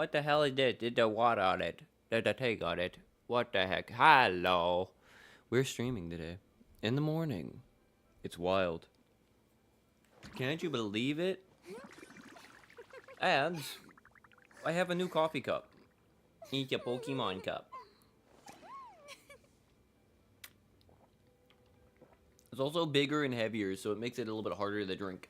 What the hell is this? Did the water on it? Did the tank on it? What the heck? Hello. We're streaming today. In the morning. It's wild. Can't you believe it? And I have a new coffee cup. Eat a Pokemon cup. It's also bigger and heavier, so it makes it a little bit harder to drink.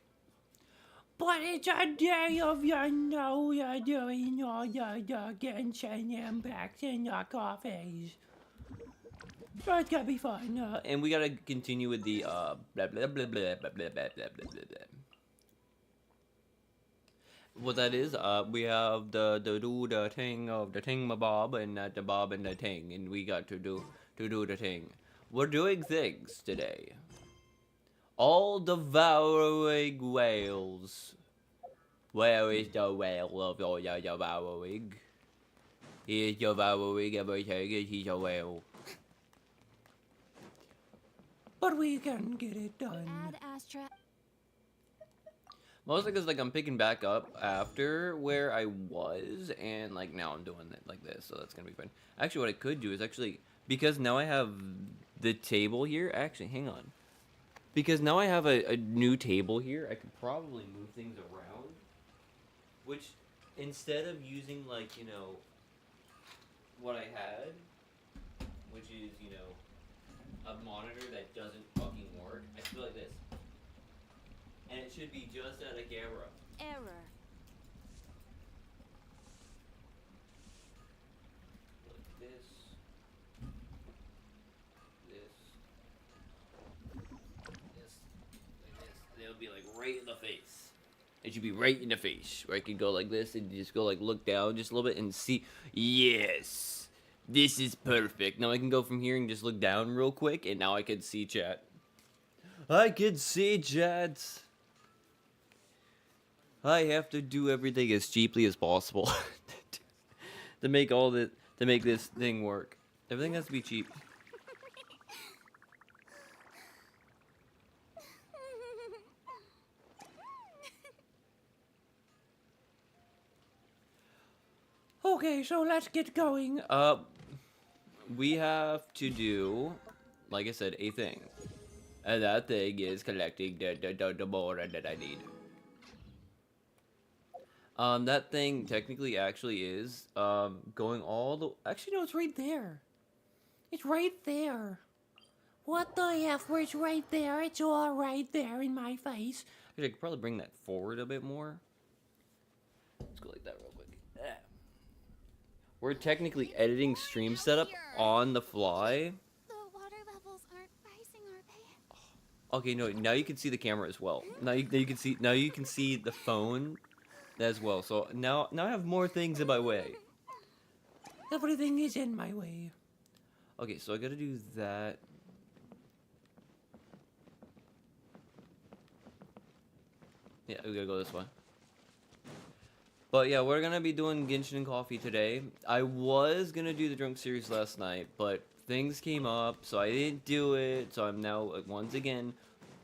But it's a day of you're doing all the Genshin impacts in your coffees. So it's gonna be fun. And we gotta continue with the blah blah blah blah blah blah blah blah blah blah. What that is, we have the thing of the thingamabob and the bob and the thing, and we got to do the thing. We're doing things today. All devouring whales. Where is the whale of all your devouring? He is devouring everything, and he's a whale. But we can get it done. Add Astra. Mostly because like I'm picking back up after where I was, and like now I'm doing it like this, so that's gonna be fun. Actually, what I could do is actually, because now I have the table here. Actually, hang on. Because now I have a new table here, I could probably move things around. Which, instead of using like, you know, what I had, which is, you know, a monitor that doesn't fucking work, I feel like this. And it should be just at a camera. Error. Like this. It'll be like right in the face. It should be right in the face. Where I can go like this and just go like look down just a little bit and see. Yes. This is perfect. Now I can go from here and just look down real quick, and now I can see chat. I can see chat. I have to do everything as cheaply as possible to make this thing work. Everything has to be cheap. Okay, so let's get going. We have to do, like I said, a thing. And that thing is collecting the board that I need. That thing technically actually is, going all the... Actually, no, it's right there. It's right there. What the F? Where it's right there? It's all right there in my face. Actually, I could probably bring that forward a bit more. Let's go like that real quick. We're technically editing stream setup on the fly. The water levels aren't rising, are they? Okay, no, now you can see the camera as well. Now you can see the phone as well. So now I have more things in my way. Everything is in my way. Okay, so I gotta do that. Yeah, we gotta go this way. But yeah, we're gonna be doing Genshin and Coffee today. I was gonna do the drunk series last night, but things came up, so I didn't do it. So I'm now once again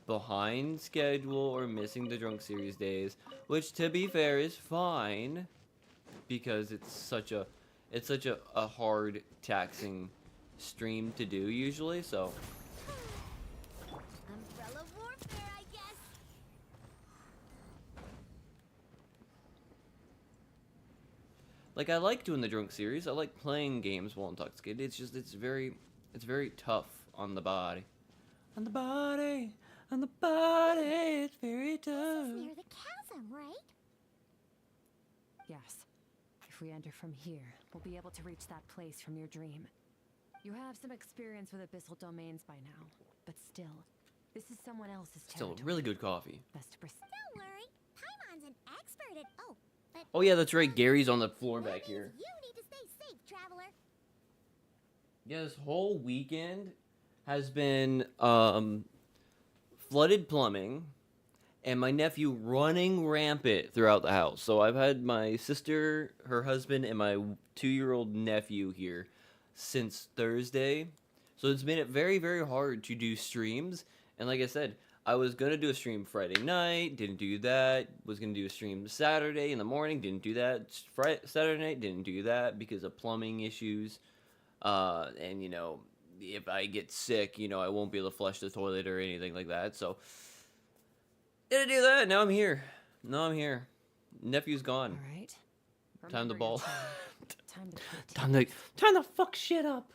behind schedule or missing the drunk series days, which to be fair is fine because it's such a hard taxing stream to do usually. So Umbrella warfare, I guess. like I like doing the drunk series. I like playing games while intoxicated. It's just it's very tough on the body. On the body. On the body, it's very tough. This is near the chasm, right? Yes. If we enter from here, we'll be able to reach that place from your dream. You have some experience with abyssal domains by now, but still, this is someone else's territory. Still, really good coffee. Best to proceed. Don't worry. Paimon's an expert at... Oh, but... Oh yeah, that's right. Gary's on the floor back here. You need to stay safe, traveler. Yeah, this whole weekend has been flooded plumbing and my nephew running rampant throughout the house. So I've had my sister, her husband, and my 2-year-old nephew here since Thursday. So it's made it very, very hard to do streams. And like I said, I was gonna do a stream Friday night, didn't do that. Was gonna do a stream Saturday in the morning, didn't do that. Saturday night, didn't do that because of plumbing issues. And you know, if I get sick, you know, I won't be able to flush the toilet or anything like that. So didn't do that. Now I'm here. Nephew's gone. All right. Time to Remember your ball. time. Time to quit. Time to fuck shit up.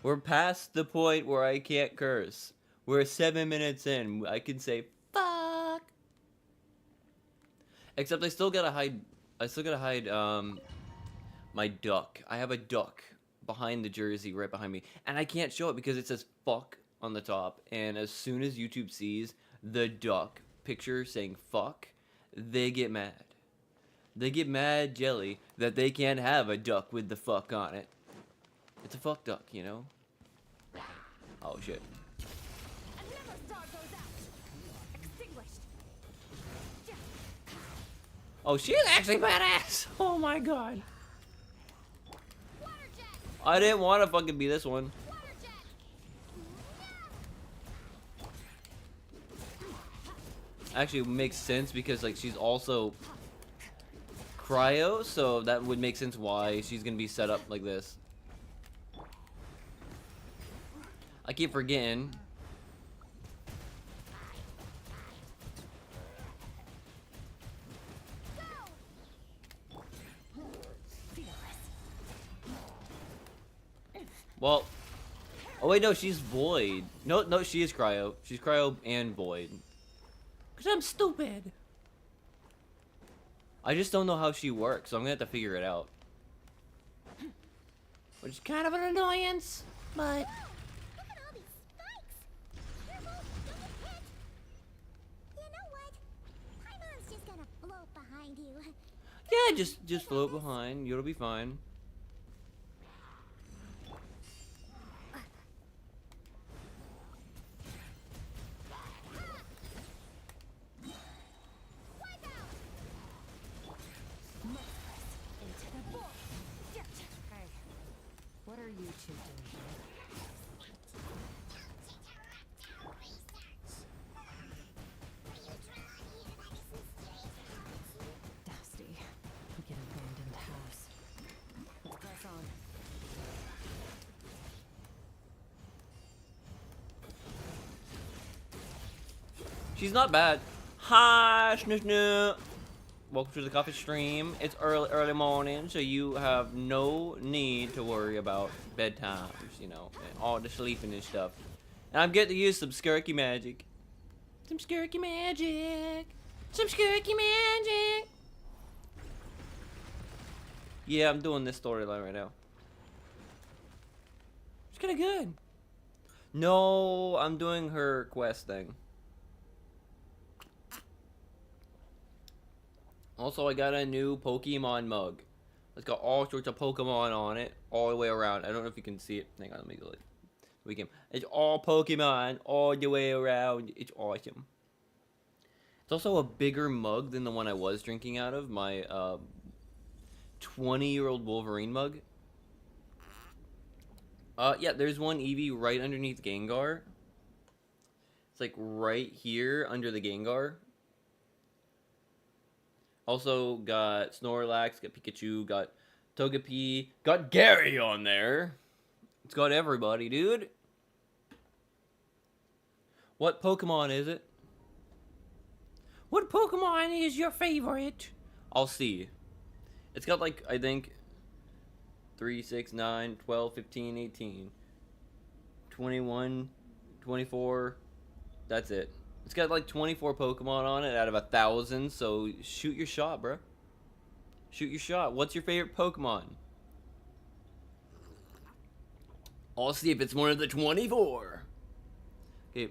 We're past the point where I can't curse. We're 7 minutes in. I can say fuck. Except I still gotta hide. My duck. I have a duck behind the jersey, right behind me, and I can't show it because it says fuck on the top. And as soon as YouTube sees the duck picture saying fuck, they get mad. They get mad jelly that they can't have a duck with the fuck on it. It's a fuck duck, you know? Oh shit. Another star goes out. Extinguished. Oh, she's actually badass! Oh my god. Water jet. I didn't want to fucking be this one. Water jet. Actually, it makes sense because, like, she's also cryo, so that would make sense why she's gonna be set up like this. I keep forgetting. Well, oh wait, no, she's void. No, she is cryo. She's cryo and void. Cause I'm stupid. I just don't know how she works, so I'm gonna have to figure it out. Which is kind of an annoyance, but Look at all these spikes. Careful, don't get hit. You know what? Paimon's just gonna float behind you. yeah, just float behind. You'll be fine. Wipe out. Into the board. Hey, what are you two doing here? Dusty. Like an abandoned house. Let's press on. She's not bad. Hi, Snoo. Welcome to the coffee stream. It's early morning, so you have no need to worry about bedtimes, you know, and all the sleeping and stuff. And I'm getting to use some skirky magic. Some skirky magic. Some skirky magic. Yeah, I'm doing this storyline right now. It's kinda good. No, I'm doing her quest thing. Also, I got a new Pokemon mug. It's got all sorts of Pokemon on it, all the way around. I don't know if you can see it. Hang on, let me go. It's all Pokemon, all the way around. It's awesome. It's also a bigger mug than the one I was drinking out of. My 20-year-old Wolverine mug. Yeah, there's one Eevee right underneath Gengar. It's like right here under the Gengar. Also got Snorlax, got Pikachu, got Togepi, got Gary on there. It's got everybody, dude. What Pokemon is it? What Pokemon is your favorite? I'll see. It's got like, I think, 3, 6, 9, 12, 15, 18, 21, 24. That's it. It's got like 24 Pokemon on it out of 1,000, so shoot your shot, bro. Shoot your shot. What's your favorite Pokemon? I'll see if it's one of the 24. Okay,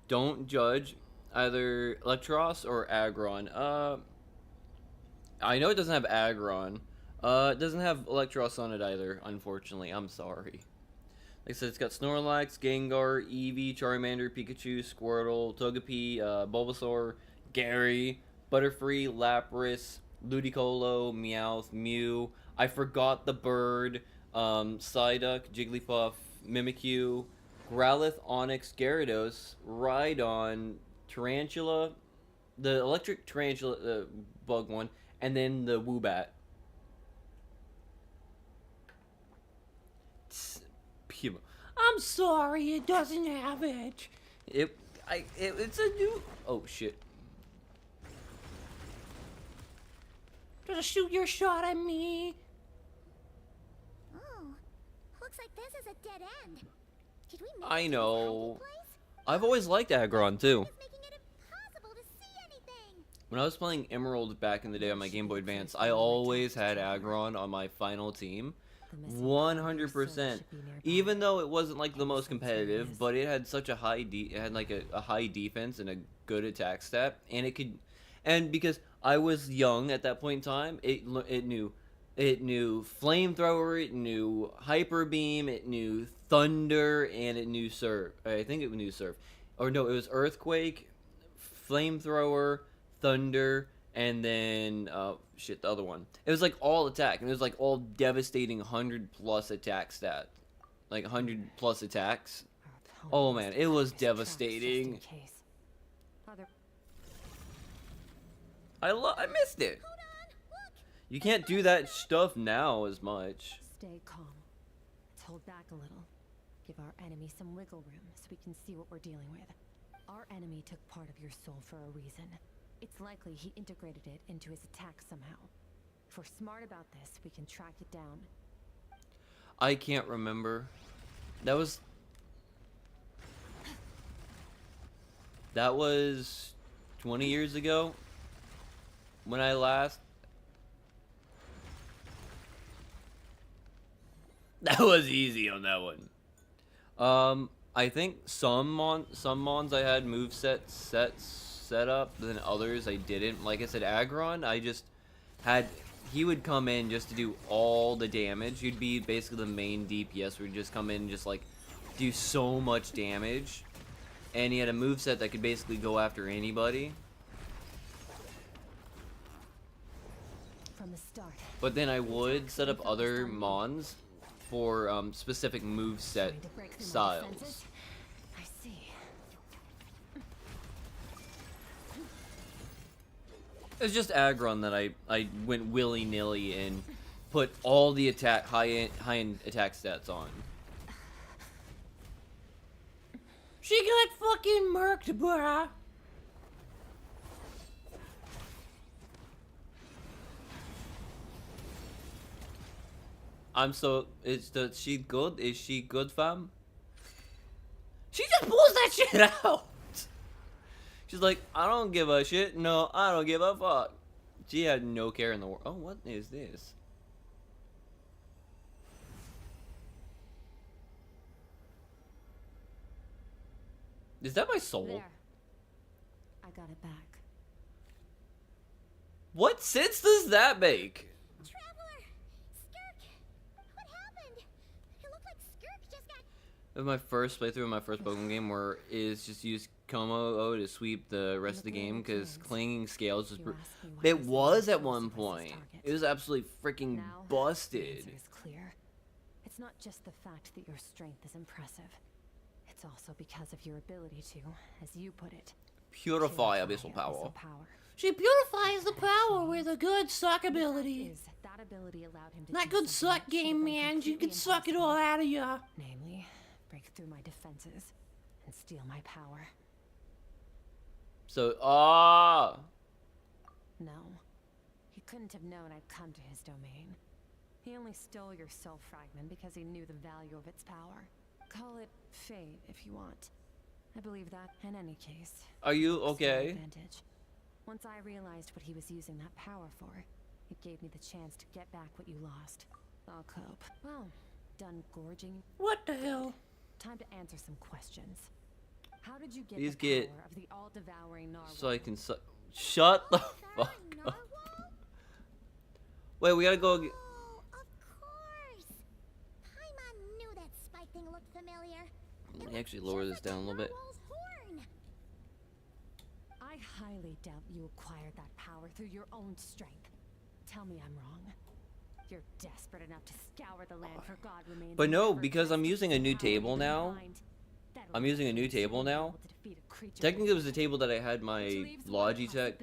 don't judge either Electros or Aggron. I know it doesn't have Aggron. It doesn't have Electros on it either, unfortunately. I'm sorry. Like I said, it's got Snorlax, Gengar, Eevee, Charmander, Pikachu, Squirtle, Togepi, Bulbasaur, Gary, Butterfree, Lapras, Ludicolo, Meowth, Mew. I forgot the bird, Psyduck, Jigglypuff, Mimikyu, Growlithe, Onyx, Gyarados, Rhydon, Tarantula, the electric tarantula, the bug one, and then the Woobat. I'm sorry, it doesn't have it. It's a new. Oh shit! Just shoot your shot at me. Oh, looks like this is a dead end. Did we miss I this know. hiding place? I've always liked Aggron too. It's making it impossible to see anything. When I was playing Emerald back in the day on my Game Boy Advance, I always had Aggron on my final team. 100%. Even though it wasn't like the most competitive, but it had such a high it had like a high defense and a good attack stat, and it could, and because I was young at that point in time, it knew flamethrower, it knew hyper beam, it knew thunder, and it knew surf. I think it knew surf, or no, it was earthquake, flamethrower, thunder, and then the other one. It was like all attack, and it was like all devastating 100+ attack stat, like 100+ attacks. Oh man, it was devastating. I missed it. Hold on, look. You can't do that stuff now as much. Stay calm. Let's hold back a little. Give our enemy some wiggle room so we can see what we're dealing with. Our enemy took part of your soul for a reason. It's likely he integrated it into his attack somehow. If we're smart about this, we can track it down. I can't remember. That was 20 years ago when I last. That was easy on that one. I think some mons I had movesets set up, then others I didn't. Like I said, Aggron, I just had. He would come in just to do all the damage. He'd be basically the main DPS. Would just come in and just like do so much damage, and he had a moveset that could basically go after anybody. From the start. But then I would set up other mons for specific moveset styles. I see. It's just Aggron that I went willy-nilly and put all the high-end attack stats on. She got fucking murked, bruh. Is she good? Is she good, fam? She just pulls that shit out. She's like, I don't give a shit. No, I don't give a fuck. She had no care in the world. Oh, what is this? Is that my soul? There. I got it back. What sense does that make? Traveler! Skirk! What happened? It looked like Skirk just got... It was my first playthrough of my first Pokemon game where is just use Como to sweep the rest of the game because Clinging Scales was... It was at one point. It was absolutely freaking Now, busted. The answer is clear. It's not just the fact that your strength is impressive. It's also because of your ability to, as you put it, Purify abyssal power. She purifies the power with a good suck ability. That ability allowed him to That do good something suck that should have game, been man. You completely can suck it all impossible. out of ya. Namely, break through my defenses and steal my power. So, No, he couldn't have known I'd come to his domain. He only stole your soul fragment because he knew the value of its power. Call it fate if you want. I believe that, in any case. Are you it's to my okay? advantage. Once I realized what he was using that power for, it gave me the chance to get back what you lost. I'll cope. Well, done gorging. What the hell? Time to answer some questions. How did you get Please the get- power of the all-devouring narwhal? So I can suck. Shut the fuck up. Narwhal? Wait, we gotta go. Oh, of course! Paimon knew that spike thing looked familiar. Let me actually lower this down a little bit. Narwhal's horn. I highly doubt you acquired that power through your own strength. Tell me I'm wrong. You're desperate enough to scour the land for God remains. But and no, never because I'm trust using a new power table to now. find. I'm using a new table now. Technically, it was the table that I had my Logitech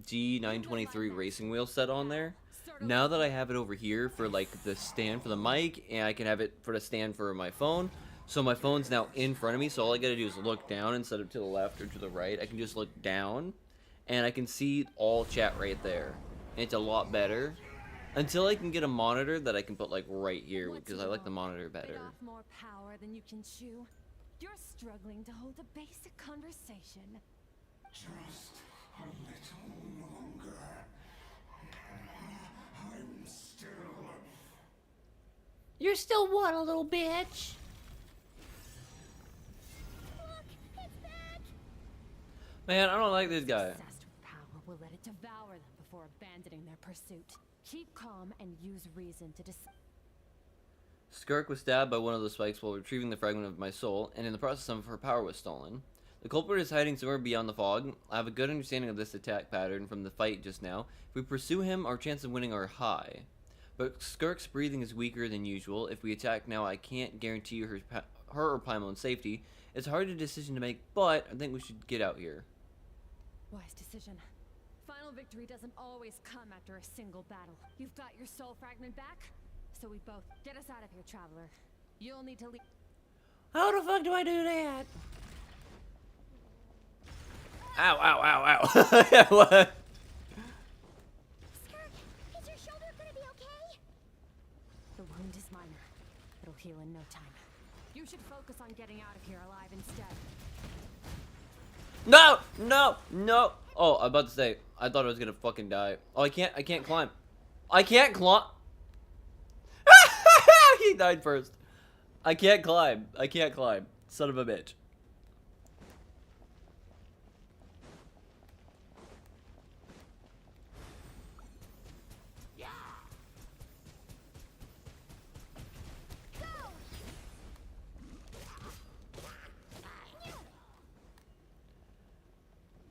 G923 racing wheel set on there. Now that I have it over here for like the stand for the mic, and I can have it for the stand for my phone, so my phone's now in front of me, so all I gotta do is look down instead of to the left or to the right. I can just look down, and I can see all chat right there. And it's a lot better. Until I can get a monitor that I can put like right here, because I like the monitor better. More power than you can chew. You're struggling to hold a basic conversation. Just a little longer. I'm still... You're still what, a little bitch? Look, it's back! Man, I don't like this guy. Obsessed with power will let it devour them before abandoning their pursuit. Keep calm and use reason to decide. Skirk was stabbed by one of the spikes while retrieving the fragment of my soul, and in the process some of her power was stolen. The culprit is hiding somewhere beyond the fog. I have a good understanding of this attack pattern from the fight just now. If we pursue him, our chances of winning are high. But Skirk's breathing is weaker than usual. If we attack now, I can't guarantee her or Paimon's safety. It's a hard decision to make, but I think we should get out here. Wise decision. Final victory doesn't always come after a single battle. You've got your soul fragment back? So we both get us out of here, traveler. You'll need to leave. How the fuck do I do that? Ow, ow, ow, ow. What? Skirk, is your shoulder gonna be okay? The wound is minor. It'll heal in no time. You should focus on getting out of here alive instead. No, no, no. Oh, I'm about to say, I thought I was gonna fucking die. Oh, I can't climb. I can't climb. He died first. I can't climb. I can't climb. Son of a bitch.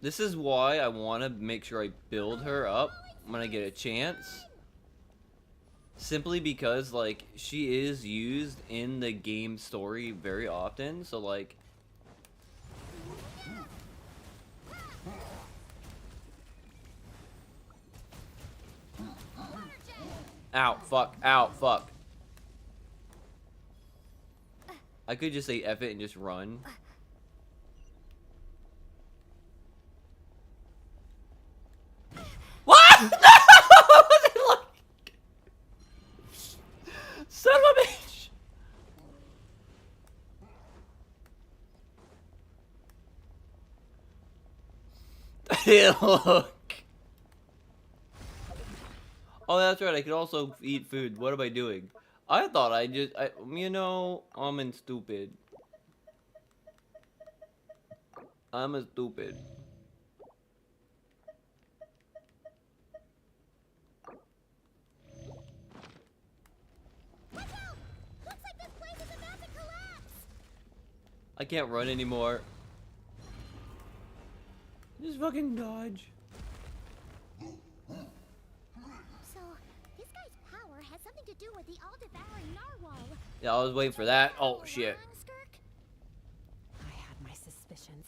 This is why I want to make sure I build her up when I get a chance. Simply because, like, she is used in the game story very often, so, like... Ow, fuck, ow, fuck. I could just say F it and just run. What? No! What was it like? Son of a bitch! Hey, look. Oh, that's right. I could also eat food. What am I doing? I thought you know, I'm stupid. I'm a stupid. Watch out! Looks like this place is about to collapse! I can't run anymore. Just fucking dodge. So, this guy's power has something to do with the all-devouring narwhal. Yeah, I was waiting for that. Oh, Am I shit. wrong, Skirk? I had my suspicions.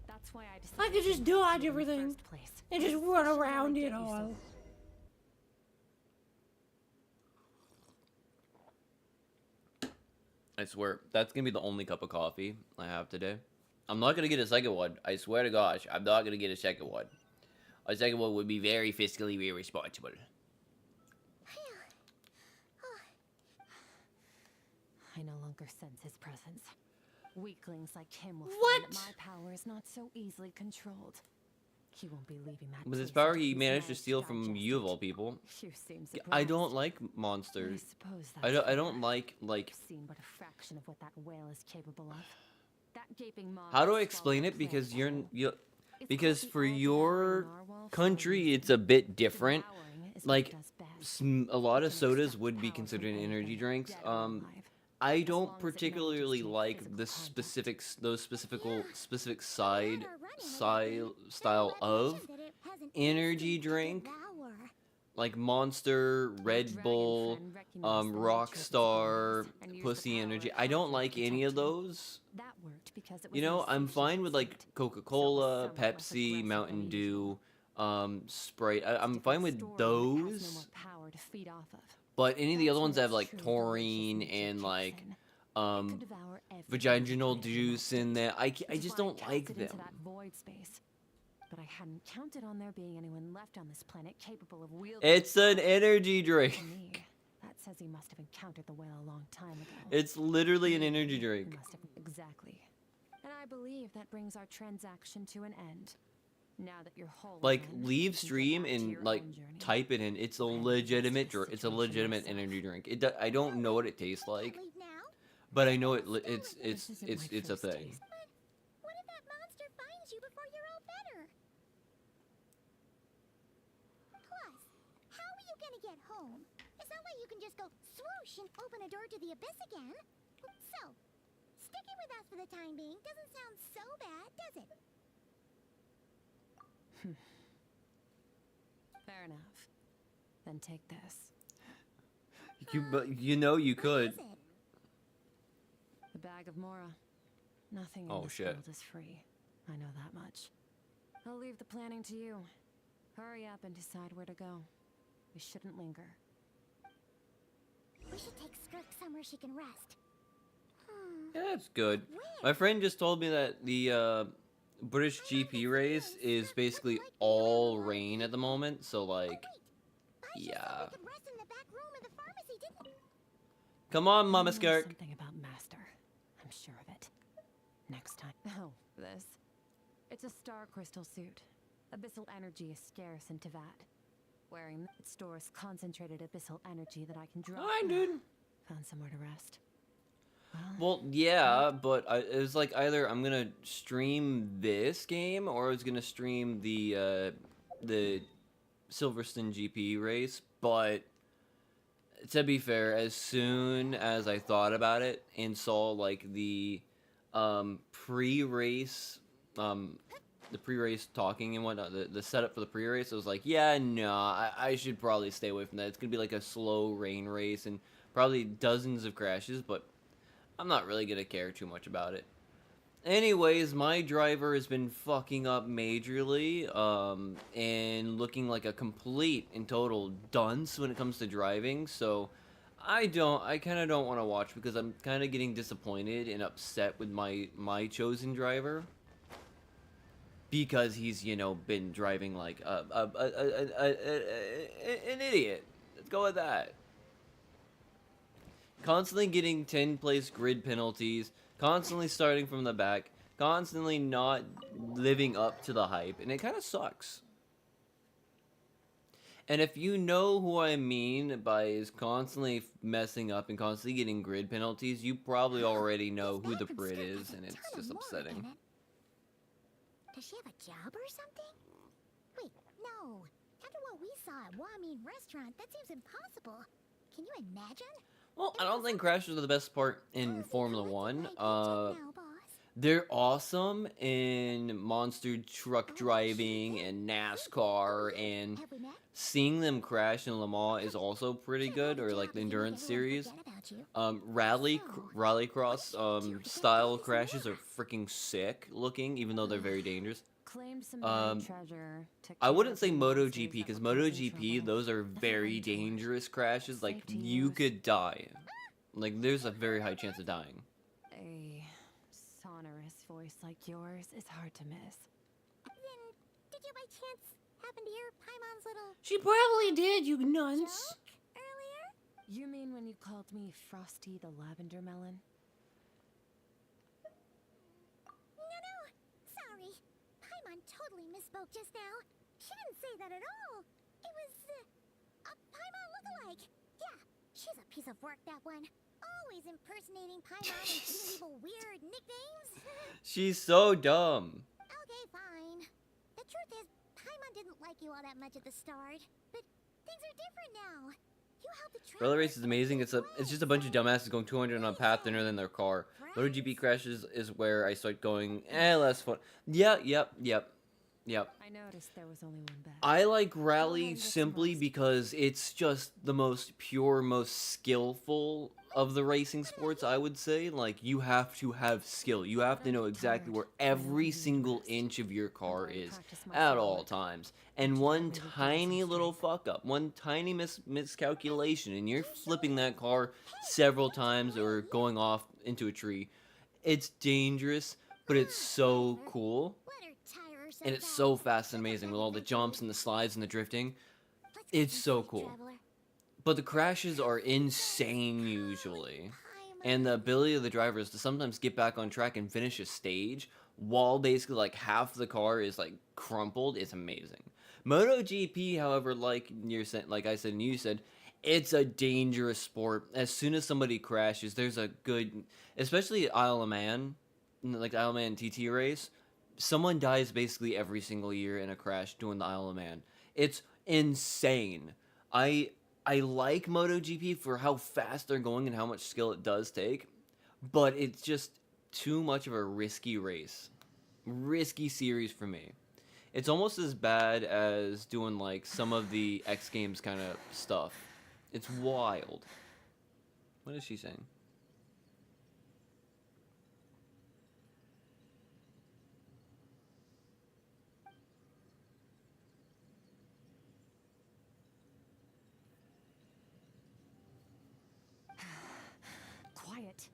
That's why I decided I could just to dodge in the everything. first place. And just run Should around really it get you all. some- I swear, that's gonna be the only cup of coffee I have today. I'm not gonna get a second one. I swear to gosh, I'm not gonna get a second one. A second one would be very fiscally irresponsible. I no longer sense his presence. Weaklings like him will What? find that my power is not so easily controlled. He won't be leaving that. With his place power, until he he's managed to managed steal from digest you of it. all people. You seem I surprised. don't like I monsters. suppose I that's don't fair. like. I've seen but a fraction of what that whale is capable of. That gaping maw How do I swallowed explain it? a Because plague you're whole. It's because called the for your all-devouring narwhal for a country, reason. it's a bit different. Devouring is what Like, it does best. A lot It of can sodas extract would be power from considered energy anything, drinks. dead or alive. I As don't long as it manages particularly to like physical the contact. specifics, those specific Yeah. specific While side on our running lately, style the of recognition that it has an energy instinct to drink. devour. like Monster, Your Red dragon Bull, friend recognized the nature of his Rockstar, abilities and used the Pussy power Energy. of I don't Archer like to any of protect you. those. That worked because it was You in a know, I'm fine satiated with like state, so it was Coca-Cola, somewhat less Pepsi, aggressive Mountain than Dew, usual. Sprite. It's a I'm different fine with story when it has no those. more power to feed off of. But any of the That's other when ones that have its like true taurine voracious nature and kicks like in. It could um devour everything vaginal that planet in that juice in state, there, I which is just why it don't counts like it into them. that void space. But I hadn't counted on there being anyone left on this planet capable of wielding It's an power. energy To drink. me, that says he must have encountered the whale a long time ago. It's literally an He energy drink. must have exactly. And I believe that brings our transaction to an end. Now that you're whole Like again, leave you can get stream back to and your like own journey. type it in. It's a I'll handle the rest of legitimate this it's a situation legitimate myself. energy drink. I don't know what it tastes like, Can't leave now. but I know Still it's with me. This isn't my it's a first thing. taste. What if that monster finds you before you're all better? Plus, how are you gonna get home? It's not like you can just go swoosh and open a door to the abyss again. So, sticking with us for the time being doesn't sound so bad, does it? Fair enough. Then take this. You know you What could. is it? The bag of Mora. Nothing in Oh, this shit. world is free. I know that much. I'll leave the planning to you. Hurry up and decide where to go. We shouldn't linger. We should take Skirk somewhere she can rest. Yeah, that's good. Where? My friend just told me that the British GP race is basically all rain at the moment, so like Aisha said yeah. we could rest in the back room of the pharmacy, didn't Come on, I Mama know Skirk. something about Master. I'm sure of it. Next time. Oh, this. It's a star crystal suit. Abyssal energy is scarce in Teyvat. Wearing it stores concentrated abyssal energy that I can draw. Hi, from. dude. Found somewhere to rest. Well, Well, yeah, but it was like either I'm gonna stream this game or I was gonna stream the Silverstone GP race. But to be fair, as soon as I thought about it and saw like the pre-race the pre-race talking and whatnot, the setup for the pre-race, I was like, yeah, no, I should probably stay away from that. It's gonna be like a slow rain race and probably dozens of crashes, but I'm not really gonna care too much about it. Anyways, my driver has been fucking up majorly, and looking like a complete and total dunce when it comes to driving, so I kind of don't want to watch because I'm kind of getting disappointed and upset with my chosen driver. Because he's, you know, been driving like an idiot. Let's go with that. Constantly getting 10-place grid penalties, constantly starting from the back, constantly not living up to the hype, and it kind of sucks. And if you know who I mean by is constantly messing up and constantly getting grid penalties, you probably already know who the Brit is, and it's just upsetting. Does she have a job or something? Wait, no. After what we saw at Wamin Restaurant, that seems impossible. Can you imagine? Well, I don't think crashes are the best part in Formula One. Now, boss. They're awesome in monster truck driving and NASCAR, and Have we met? seeing them crash in Le Mans is also pretty good, or like the endurance series. Rallycross style crashes are freaking sick looking, even though they're very dangerous. claimed some buried treasure. took I care wouldn't of say the monsters MotoGP, that because were causing MotoGP, trouble. those are Nothing very untoward. dangerous crashes. Like, Safety you news. could die. Like, there's a very high chance of dying. A sonorous voice like yours is hard to miss. Then, did you by chance happen to hear Paimon's little She probably did, you joke earlier? You mean when you called me Frosty the Lavender Melon? No, sorry. Paimon totally misspoke just now. She didn't say that at all. It was, a Paimon lookalike. Yeah, she's a piece of work, that one. Always impersonating Paimon and giving people weird nicknames. She's so dumb. Okay, fine. The truth is, Paimon didn't like you all that much at the start. But things are different now. You helped the Rally travelers race is amazing. It's just a bunch of dumbasses going 200 on a path thinner than their car. MotoGP crashes is where I start going, less fun. Yeah, yep. Yep. I noticed there was only one bed. I like Go ahead Rally and get some simply rest. because it's just the most pure, most skillful of the racing sports, I would say. Like, you have to have skill. You have to know exactly where every single inch of your car is at all times. And one tiny little fuck up, one tiny miscalculation, and you're flipping that car several times or going off into a tree. It's dangerous, but it's so cool. Let her tire herself And it's out. so fast and amazing with all the jumps and the slides and the drifting. Let's get It's some so sleep, cool. traveler. But the crashes are insane usually. And the ability of the drivers to sometimes get back on track and finish a stage while basically like half the car is like crumpled is amazing. MotoGP, however, like I said and you said, it's a dangerous sport. As soon as somebody crashes, there's a good, especially at Isle of Man, like the Isle of Man TT race, someone dies basically every single year in a crash doing the Isle of Man. It's insane. I like MotoGP for how fast they're going and how much skill it does take, but it's just too much of a risky race. Risky series for me. It's almost as bad as doing like some of the X Games kind of stuff. It's wild. What is she saying? Quiet.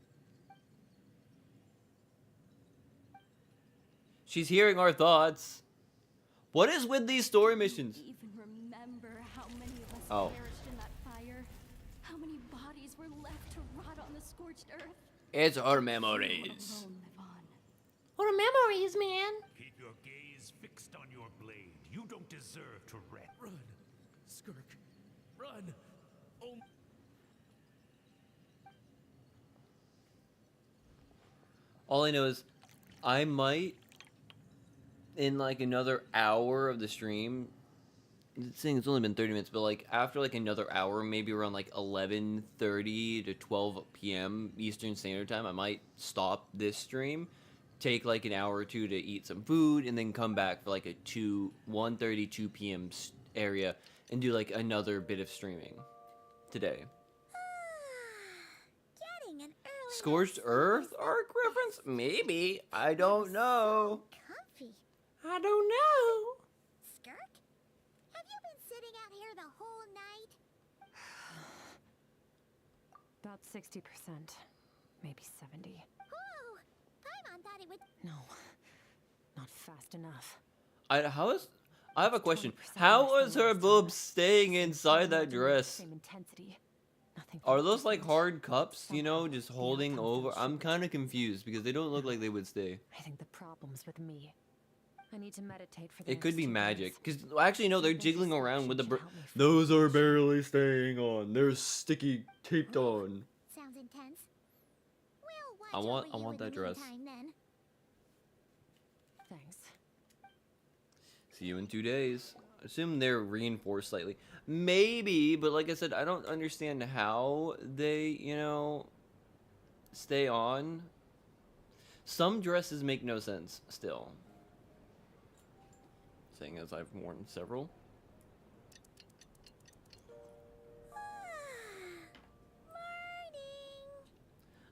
She's hearing our thoughts. What is with these story missions? Even remember how many of us Oh. perished in that fire? How many bodies were left to rot on the scorched earth? It's our You memories. alone live on. What are memories, man? Keep your gaze fixed on your blade. You don't deserve to rest. Run, Skirk. Run. Oh. All I know is I might, in like another hour of the stream, saying it's only been 30 minutes, but like after like another hour, maybe around like 11:30 to 12 p.m. Eastern Standard Time, I might stop this stream, take like an hour or two to eat some food, and then come back for like a 1:32 p.m. area and do like another bit of streaming today. Getting an early Scorched Earth arc reference? Maybe. I don't know. comfy. I don't know. Skirk? Have you been sitting out here the whole night? About 60%. Maybe 70. Oh, Paimon thought it would. No. Not fast enough. I have a question. 20% How less was than her last boobs time. staying Same inside form, that not doing the dress? Same intensity. Nothing Are felt those like different. hard cups, you know, Somehow, just the holding outcome over? felt I'm short. kind of confused because they don't look like they would stay. I think the problem's with me. I need to meditate for the It could next be 2 magic. days. Because actually, no, they're Maybe jiggling this around with the. action should help me Those are focus. barely staying on. They're sticky, taped on. Sounds intense. We'll watch I want over you in that the dress. meantime, then. Thanks. See you in 2 days. Assume they're reinforced slightly. Maybe, but like I said, I don't understand how they, stay on. Some dresses make no sense still. Saying as I've worn several.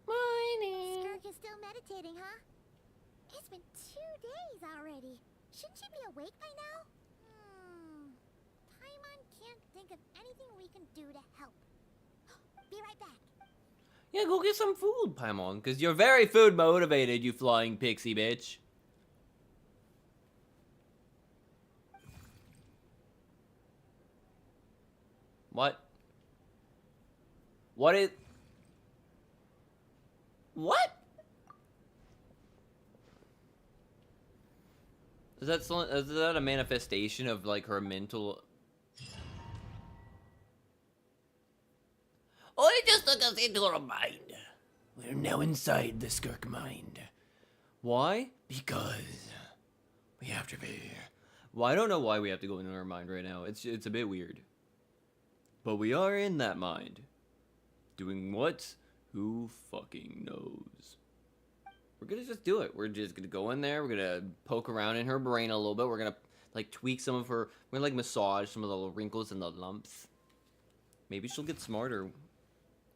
Morning. Skirk is still meditating, huh? It's been 2 days already. Shouldn't she be awake by now? Paimon can't think of anything we can do to help. Be right back. Yeah, go get some food, Paimon, because you're very food motivated, you flying pixie bitch. What? What is... What? Is that a manifestation of like her mental? Oh, it just took us into her mind. We're now inside the Skirk mind. Why? Because we have to be. Well, I don't know why we have to go into her mind right now. It's a bit weird. But we are in that mind. Doing what? Who fucking knows? We're gonna just do it. We're just gonna go in there. We're gonna poke around in her brain a little bit. We're gonna like tweak some of her, we're gonna like massage some of the wrinkles and the lumps. Maybe she'll get smarter.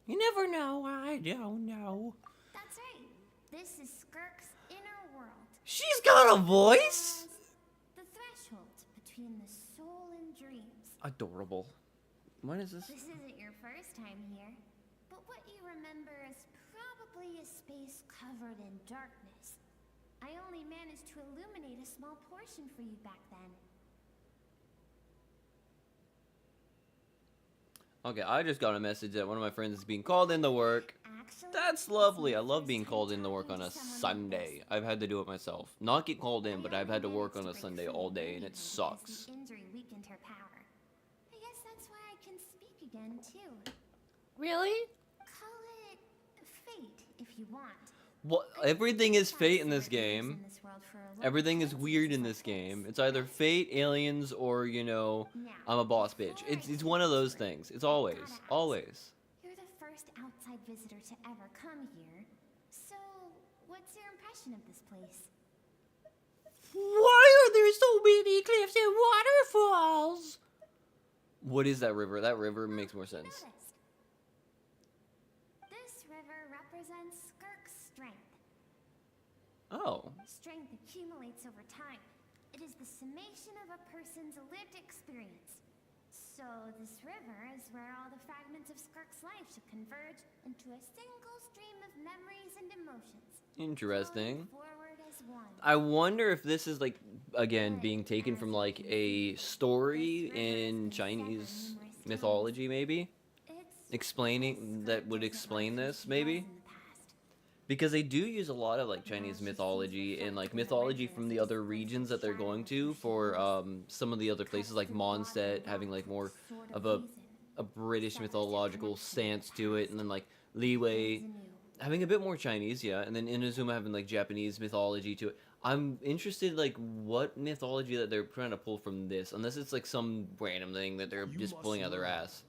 You never know. I don't know. That's right. This is Skirk's inner world. She's got a voice. The threshold between the soul and dreams. Adorable. When is this? This isn't your first time here, but what you remember is probably a space covered in darkness. I only managed to illuminate a small portion for you back then. Okay, I just got a message that one of my friends is being called into work. Actually, That's lovely. I love being called into work on a Sunday. I've had to do it myself. Not get called in, but I've had to work on a Sunday all day, and it sucks. The injury weakened her power. I guess that's why I can speak again too. Really? Call it fate if you want. Well, everything is fate in this game. Everything is weird in this game. It's either fate, aliens, or, you know, I'm a boss bitch. It's one of those things. It's always. You're the first outside visitor to ever come here. So, what's your impression of this place? Why are there so many cliffs and waterfalls? What is that river? That river makes more sense. Noticed. This river represents Skirk's strength. Oh. Strength accumulates over time. It is the summation of a person's lived experience. So this river is where all the fragments of Skirk's life should converge into a single stream of memories and emotions. Interesting. Flowing forward as one. I wonder if this is like, again, being taken from like a story in Chinese mythology, maybe? Explaining, that would explain this, maybe? Because they do use a lot of like Chinese mythology and like mythology from the other regions that they're going to for some of the other places, like Mondstadt having like more of a British mythological stance to it, and then like Liyue having a bit more Chinese, yeah, and then Inazuma having like Japanese mythology to it. I'm interested like what mythology that they're trying to pull from this, unless it's like some random thing that they're just pulling out of their ass.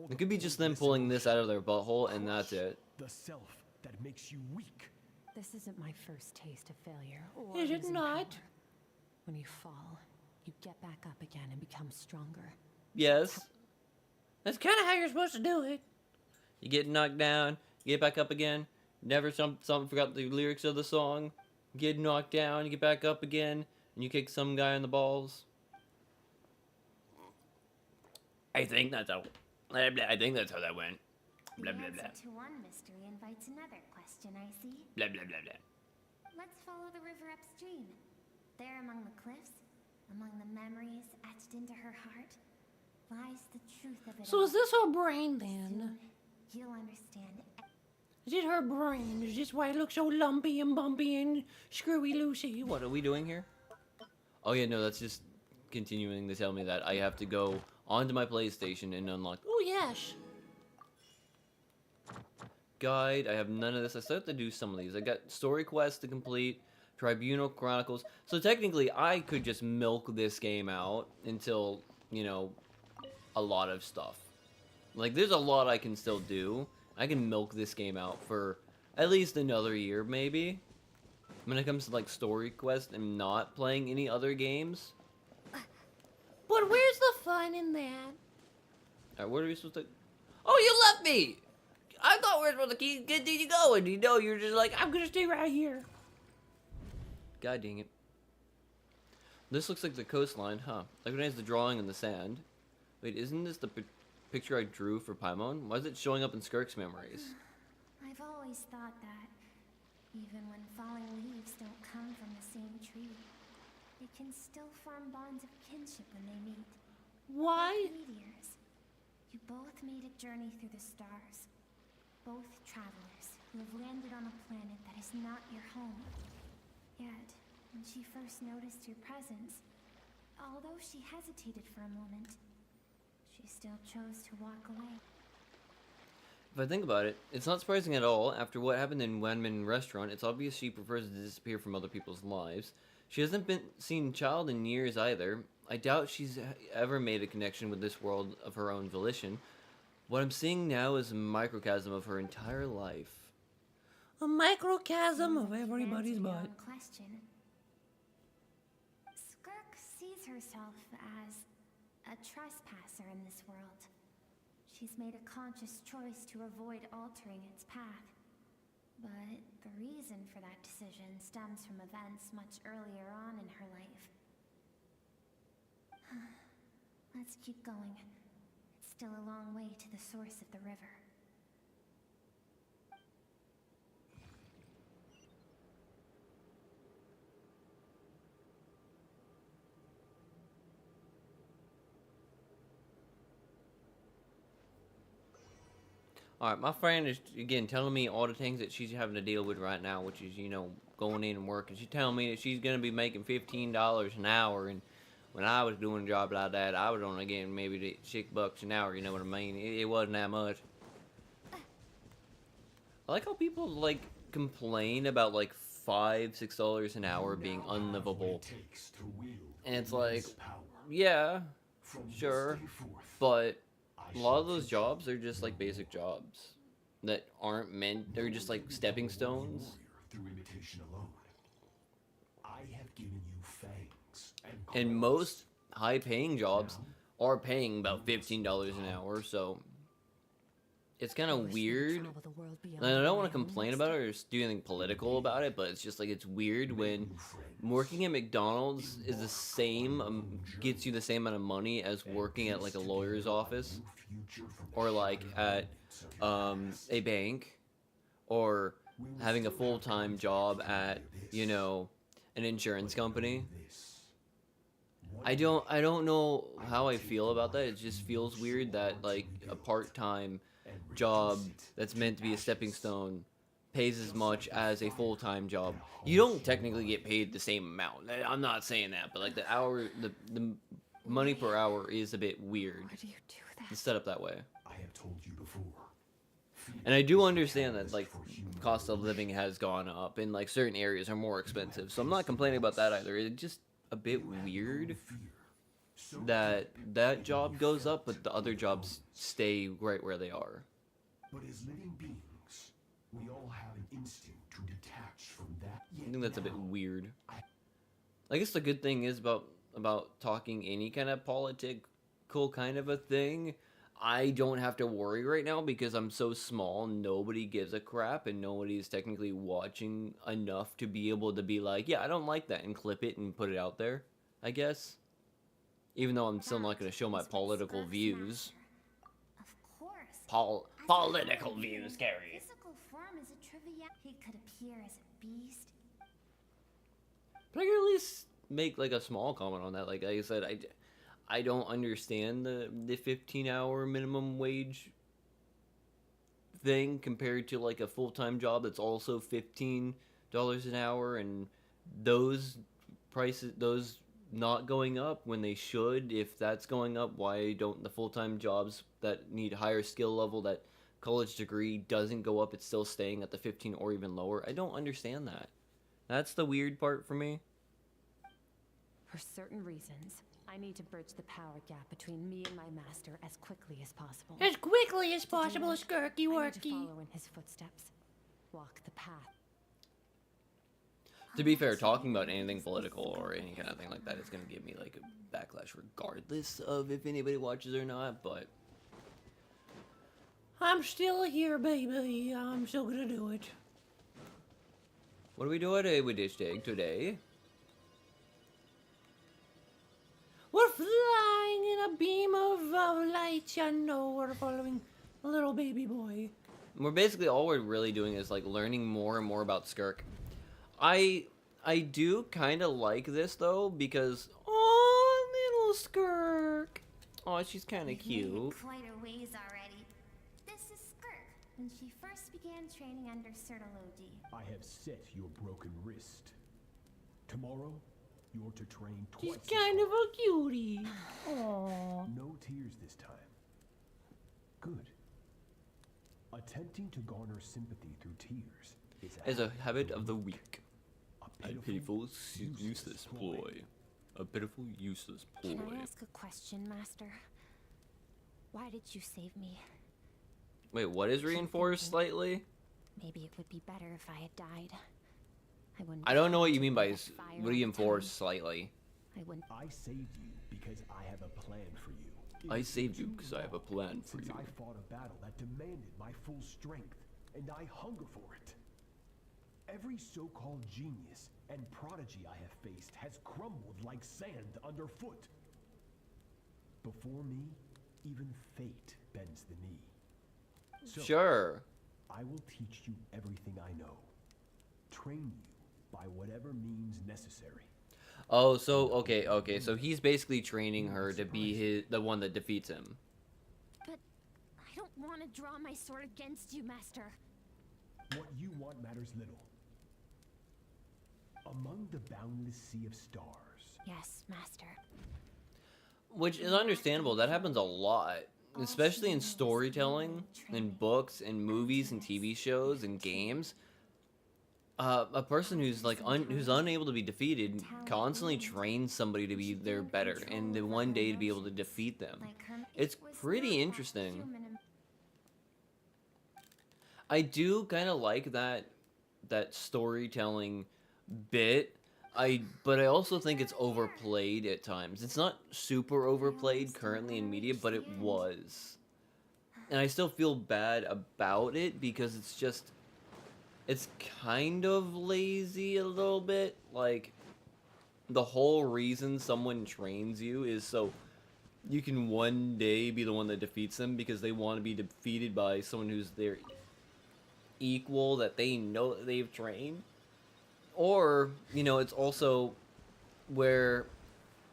It could be just them pulling this out of their butthole and that's it. The self that makes you weak. This isn't my first taste of failure. Is it not? When you fall, you get back up again and become stronger. Yes. That's kind of how you're supposed to do it. You get knocked down, you get back up again. Never something forgot the lyrics of the song. Get knocked down, you get back up again, and you kick some guy in the balls. I think that's how that went. Blah, blah, blah. The answer to one mystery invites another question, I see. Blah, blah, blah, blah. Let's follow the river upstream. There among the cliffs, among the memories etched into her heart, lies the truth of it So all. is this her brain then? Soon, you'll understand. Is it her brain? Is this why it looks so lumpy and bumpy and screwy loosey? What are we doing here? Oh yeah, no, that's just continuing to tell me that I have to go onto my PlayStation and unlock. Oh yes. Guide. I have none of this. I still have to do some of these. I got story quests to complete, Tribunal Chronicles. So technically, I could just milk this game out until, you know, a lot of stuff. Like, there's a lot I can still do. I can milk this game out for at least another year, maybe. When it comes to, like, story quests and not playing any other games. But where's the fun in that? Alright, where are we supposed to... Oh, you left me! I thought we were supposed to keep continue going. You know, you're just like, I'm gonna stay right here. God dang it. This looks like the coastline, huh? I recognize the drawing in the sand. Wait, isn't this the picture I drew for Paimon? Why is it showing up in Skirk's memories? I've always thought that, even when falling leaves don't come from the same tree, they can still form bonds of kinship when they meet. Why? Like meteors. You both made a journey through the stars. Both travelers who have landed on a planet that is not your home. Yet, when she first noticed your presence, although she hesitated for a moment, she still chose to walk away. If I think about it, it's not surprising at all. After what happened in Wanmin Restaurant, it's obvious she prefers to disappear from other people's lives. She hasn't been seen child in years either. I doubt she's ever made a connection with this world of her own volition. What I'm seeing now is a microcosm of her entire life. A microcosm of everybody's butt. Question. Skirk sees herself as a trespasser in this world. She's made a conscious choice to avoid altering its path. But the reason for that decision stems from events much earlier on in her life. Let's keep going. It's still a long way to the source of the river. Alright, my friend is, again, telling me all the things that she's having to deal with right now, which is, you know, going in and working. She's telling me that she's going to be making $15 an hour, and when I was doing a job like that, I was only getting maybe $6 an hour, you know what I mean? It wasn't that much. I like how people, like, complain about, like, $5-6 an hour being unlivable. And it's like, yeah, sure, but a lot of those jobs are just like basic jobs that aren't meant, they're just like stepping stones. And most high paying jobs are paying about $15 an hour, so it's kind of weird. And I don't want to complain about it or do anything political about it, but it's just like, it's weird when working at McDonald's is the same, gets you the same amount of money as working at like a lawyer's office, or like at a bank, or having a full-time job at, you know, an insurance company. I don't know how I feel about that. It just feels weird that like a part-time job that's meant to be a stepping stone pays as much as a full-time job. You don't technically get paid the same amount. I'm not saying that, but like the hour, the money per hour is a bit weird. Why do you do that? It's set up that way. I have told you before. And I do understand that like cost of living has gone up and like certain areas are more expensive. So I'm not complaining about that either. It's just a bit weird that that job goes up, but the other jobs stay right where they are. But as living beings, we all have an instinct to detach from that. I think that's a bit weird. I guess the good thing is about talking any kind of political kind of a thing, I don't have to worry right now because I'm so small, nobody gives a crap, and nobody's technically watching enough to be able to be like, yeah, I don't like that, and clip it and put it out there, I guess. Even though I'm still not going to show my political views. Of course. Political views, Carrie. Physical form is a trivia. He could appear as a beast. But I can at least make like a small comment on that. Like I said, I don't understand the 15-hour minimum wage thing compared to like a full-time job that's also $15 an hour, and those prices, those not going up when they should. If that's going up, why don't the full-time jobs that need higher skill level, that college degree doesn't go up, it's still staying at the 15 or even lower? I don't understand that. That's the weird part for me. For certain reasons, I need to bridge the power gap between me and my master as quickly as possible. As quickly as possible, Skirky I need to Worky. follow in his footsteps. Walk the path. To be fair, talking about anything political or any kind of thing like that is going to give me like a backlash regardless of if anybody watches or not, but I'm still here, baby. I'm still gonna do it. what are we doing with this thing today? We're flying in a beam of light. You know, we're following a little baby boy. We're basically, all we're really doing is like learning more and more about Skirk. I do kind of like this though, because oh, little Skirk. Oh, she's kind of You've made it cute. quite a ways already. This is Skirk, when she first began training under Sertalodi. I have set your broken wrist. Tomorrow, you're to train twice. She's as kind of hard. a cutie. Aww. No tears this time. Good. Attempting to garner sympathy through tears As a habit of the week. a A pitiful, useless ploy. A pitiful, useless ploy. Can I ask a question, Master? Why did you save me? Wait, what is reinforced slightly? Maybe it would be better if I had died. I wouldn't. I don't know what you mean by Fire on the reinforced slightly. I wouldn't. I saved you because I have a plan for you. It I has saved you been because too I have a long plan for since you. I fought a battle that demanded my full strength, and I hunger for it. Every so-called genius and prodigy I have faced has crumbled like sand underfoot. Before me, even fate bends the knee. So, Sure. I will teach you everything I know. Train you by whatever means necessary. Oh, so okay. So he's basically training her to be the one that defeats him. But I don't want to draw my sword against you, Master. What you want matters little. Among the boundless sea of stars, Yes, Master. Which is understandable. That happens a lot, especially in storytelling, in books, in movies, and TV shows, and games. A person who's like who's unable to be defeated constantly trains somebody to be their better, and then one day to be able to defeat them. It's pretty interesting. I do kind of like that storytelling bit. But I also think it's overplayed at times. It's not super overplayed currently in media, but it was. And I still feel bad about it because it's kind of lazy a little bit. Like, the whole reason someone trains you is so you can one day be the one that defeats them because they want to be defeated by someone who's their equal that they know that they've trained. Or, it's also where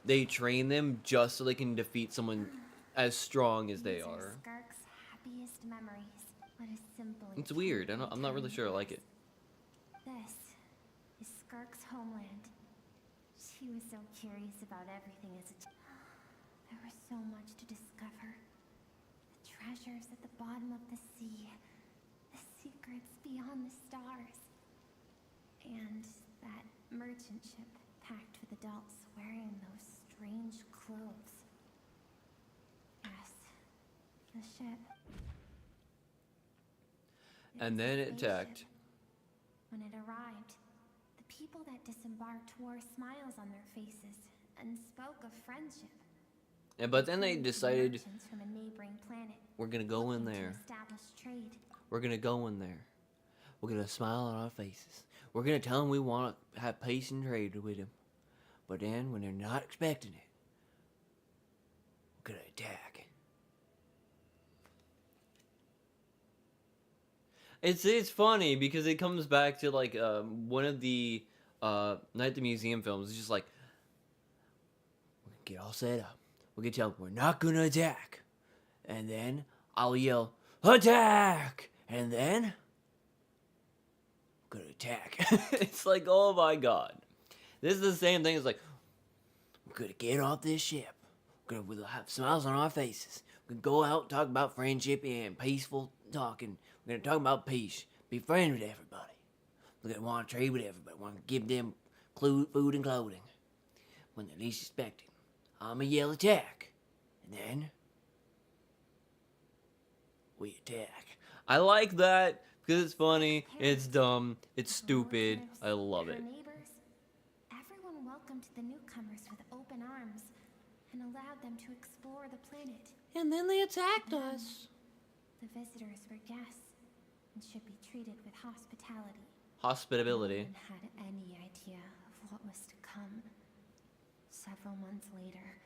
they train them just so they can defeat someone as strong as they are. Skirk's happiest memories. What a simple. It's weird. I'm not really sure I like it. This is Skirk's homeland. She was so curious about everything as a child. There was so much to discover. The treasures at the bottom of the sea. The secrets beyond the stars. And that merchant ship packed with adults wearing those strange clothes. Yes, the ship. And then it attacked. When it arrived, the people that disembarked wore smiles on their faces and spoke of friendship. Yeah, but then they decided, Merchants from a neighboring planet we're gonna go in looking to there. establish trade. We're gonna go in there. We're gonna smile on our faces. We're gonna tell them we want to have peace and trade with them. But then, when they're not expecting it, we're gonna attack. It's funny because it comes back to like one of the Night at the Museum films. It's just like, we're gonna get all set up. We're gonna tell them we're not gonna attack, and then I'll yell attack, and then gonna attack. It's like, oh my god. This is the same thing as like, we're gonna get off this ship. We'll have smiles on our faces. We're gonna go out and talk about friendship and peaceful talking. We're gonna talk about peace. Be friends with everybody. We're gonna want to trade with everybody. Want to give them food and clothing when they're least expected. I'm gonna yell attack. And then we attack. I like that. Because it's funny, it's dumb, it's stupid, I love it. Her neighbors, everyone welcomed the newcomers with open arms and allowed them to explore the planet. And then they attacked us. The visitors were guests and should be treated with hospitality. Hospitability. No one had any idea of what was to come. Several months later,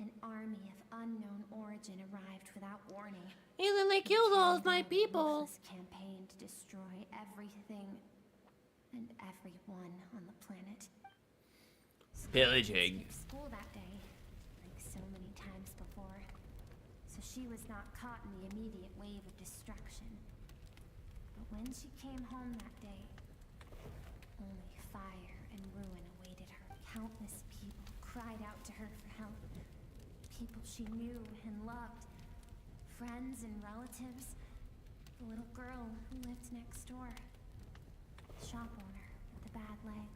an army of unknown origin arrived without warning. And then they killed all of my people. Ruthless campaign to destroy everything and everyone on the planet. Pillaging. Skipped school that day, like so many times before, so she was not caught in the immediate wave of destruction. But when she came home that day, only fire and ruin awaited her. Countless people cried out to her for help. People she knew and loved. Friends and relatives. The little girl who lived next door. The shop owner with the bad leg.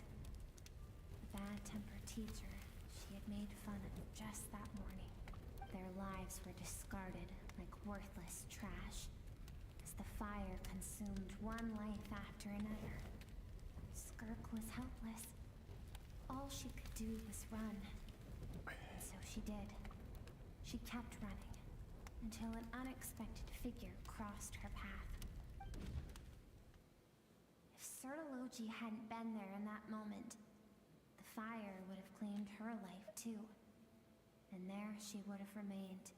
The bad-tempered teacher she had made fun of just that morning. Their lives were discarded like worthless trash as the fire consumed one life after another. Skirk was helpless. All she could do was run, she did. She kept running until an unexpected figure crossed her path. If Sertology hadn't been there in that moment, the fire would have claimed her life too. And there she would have remained,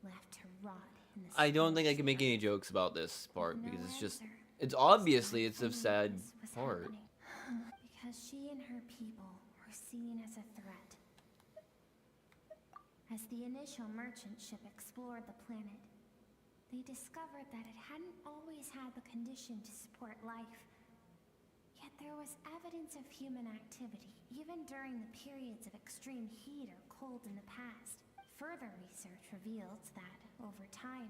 left to rot in the I don't think I can make any scorched jokes about this part no because it's just, answer. it's obviously it's a This sad was part. happening. Because she and her people were seen as a threat. As the initial merchant ship explored the planet, they discovered that it hadn't always had the condition to support life. Yet there was evidence of human activity, even during the periods of extreme heat or cold in the past. Further research revealed that, over time,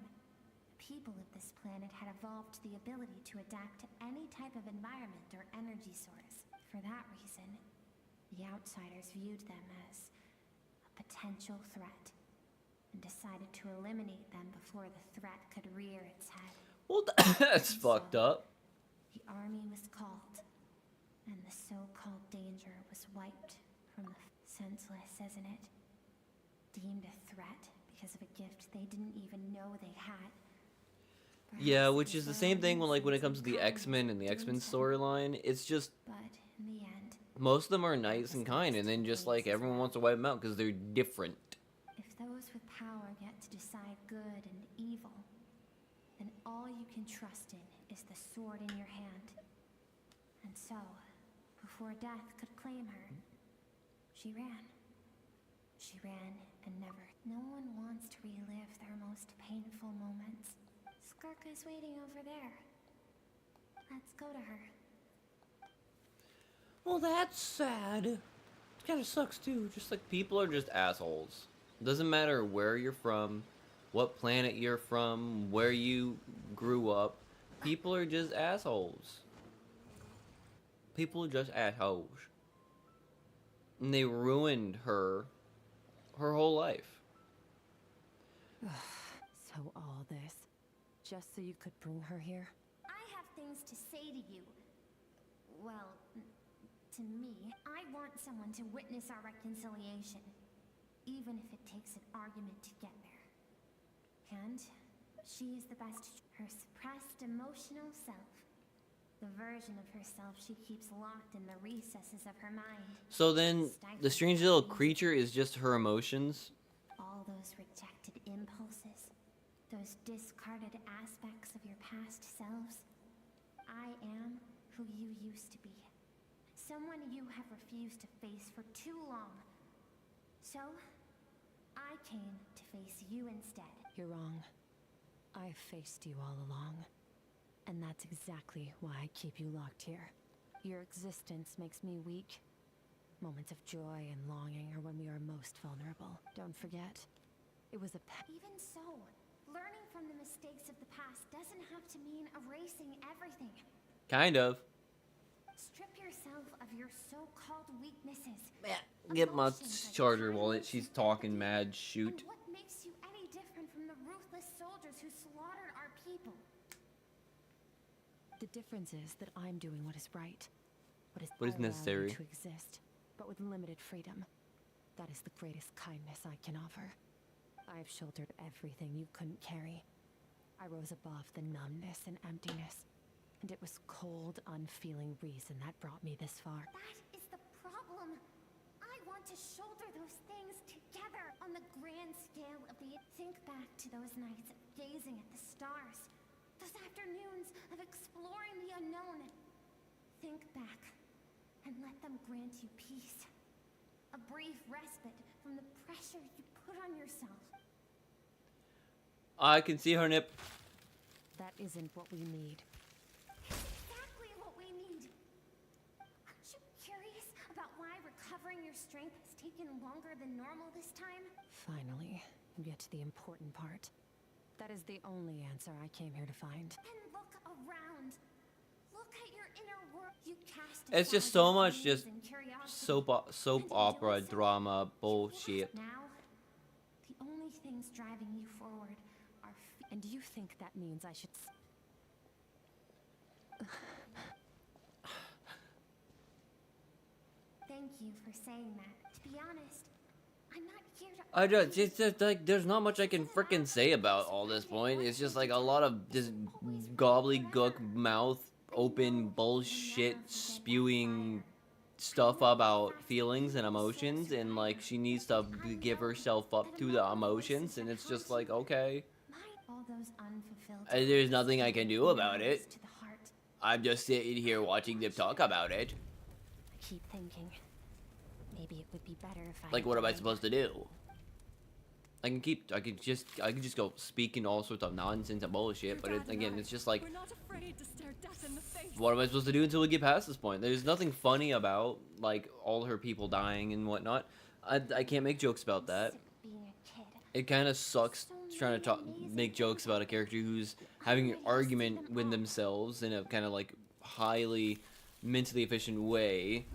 people of this planet had evolved the ability to adapt to any type of environment or energy source. For that reason, the outsiders viewed them as a potential threat and decided to eliminate them before the threat could rear its head. Well, that's fucked up. The army was called, and the so-called danger was wiped from the senseless, isn't it? Deemed a threat because of a gift they didn't even know they had. Yeah, Perhaps which is the same thing when, like, when it comes to the X-Men and the X-Men storyline. It's just, But in the end, most of them are nice and kind, and then just, like, everyone wants to wipe them out because they're different. if those with power get to decide good and evil, then all you can trust in is the sword in your hand. And so, before death could claim her, she ran. She ran and never. No one wants to relive their most painful moments. Skirka's waiting over there. Let's go to her. Well, that's sad. It kind of sucks too. Just like, people are just assholes. Doesn't matter where you're from, what planet you're from, where you grew up. People are just assholes. People are just assholes. And they ruined her whole life. So all this, just so you could bring her here? I have things to say to you. Well, to me. I want someone to witness our reconciliation, even if it takes an argument to get there. And she is the best. Her suppressed emotional self. The version of herself she keeps locked in the recesses of her mind. So then, the strange little creature is just her emotions? All those rejected impulses, those discarded aspects of your past selves. I am who you used to be. Someone you have refused to face for too long. So, I came to face you instead. You're wrong. I've faced you all along. And that's exactly why I keep you locked here. Your existence makes me weak. Moments of joy and longing are when we are most vulnerable. Don't forget, it was a Even so, learning from the mistakes of the past doesn't have to mean erasing everything. Kind of. Strip yourself of your so-called weaknesses. Get my Emotions like charger kindness, wallet. She's talking mad And shoot. what makes you any different from the ruthless soldiers who slaughtered our people? The difference is that I'm doing what is right. What is I allow you necessary. to exist, but with limited freedom. That is the greatest kindness I can offer. I've shouldered everything you couldn't carry. I rose above the numbness and emptiness. And it was cold, unfeeling reason that brought me this far. That is the problem. I want to shoulder those things together on the grand scale of the... Think back to those nights of gazing at the stars. Those afternoons of exploring the unknown. Think back and let them grant you peace. A brief respite from the pressure you put on yourself. I can see her nip. That isn't what we need. Exactly what we need. Aren't you curious about why recovering your strength has taken longer than normal this time? Finally, you get to the important part. That is the only answer I came here to find. Then look around. Look at your inner world. You cast It's just aside so your much dreams just and curiosity. soap And in opera doing so, drama you bullshit. lost. Now, the only things driving you forward are And you think that means I should... Thank you for saying that. To be honest, I'm not here to I just, it's just like there's not much I can frickin' say about all this point. It's just like a lot of just gobbledygook, mouth open bullshit spewing stuff about feelings and emotions, and like she needs to give herself up to the emotions, and it's just like, okay, All those unfulfilled there's nothing I can do about desires it. to the heart. I'm just sitting here watching them talk about it. I keep thinking, maybe it would be better if I. Like, what am I supposed to do? I could just go speaking all sorts of nonsense and bullshit, but again, it's just like, We're not afraid to stare death in the face. what am I supposed to do until we get past this point? There's nothing funny about, like, all her people dying and whatnot. I can't make jokes about that. Being a kid. It kind of sucks trying to make jokes about a character who's having an argument with themselves in a kind of, like, highly mentally efficient way,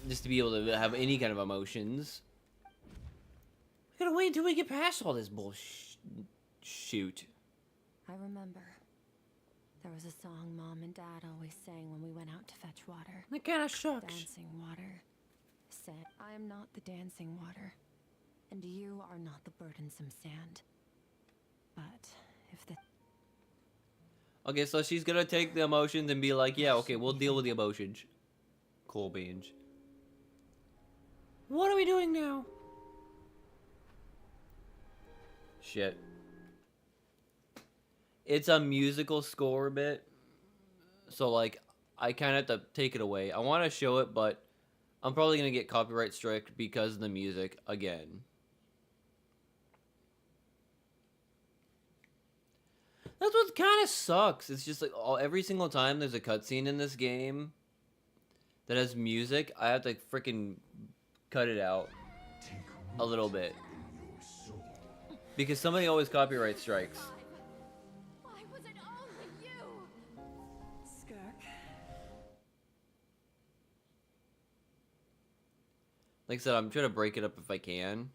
just to be able to have any kind of emotions. We gotta wait until we get past all this shoot. I remember. There was a song Mom and Dad always sang when we went out to fetch water. That kind of sucks. Dancing water. Said, I am not the dancing water, and you are not the burdensome sand. But if the Okay, so she's gonna take the emotions and be like, yeah, okay, we'll deal with the emotions. Cool beans. What are we doing now? Shit. It's a musical score bit, so like I kind of have to take it away. I want to show it, but I'm probably gonna get copyright struck because of the music again. That's what kind of sucks. It's just like every single time there's a cutscene in this game that has music, I have to freaking cut it out a little bit. Because somebody always copyright strikes. Why was it only you? Skirk. Like I said, I'm trying to break it up if I can.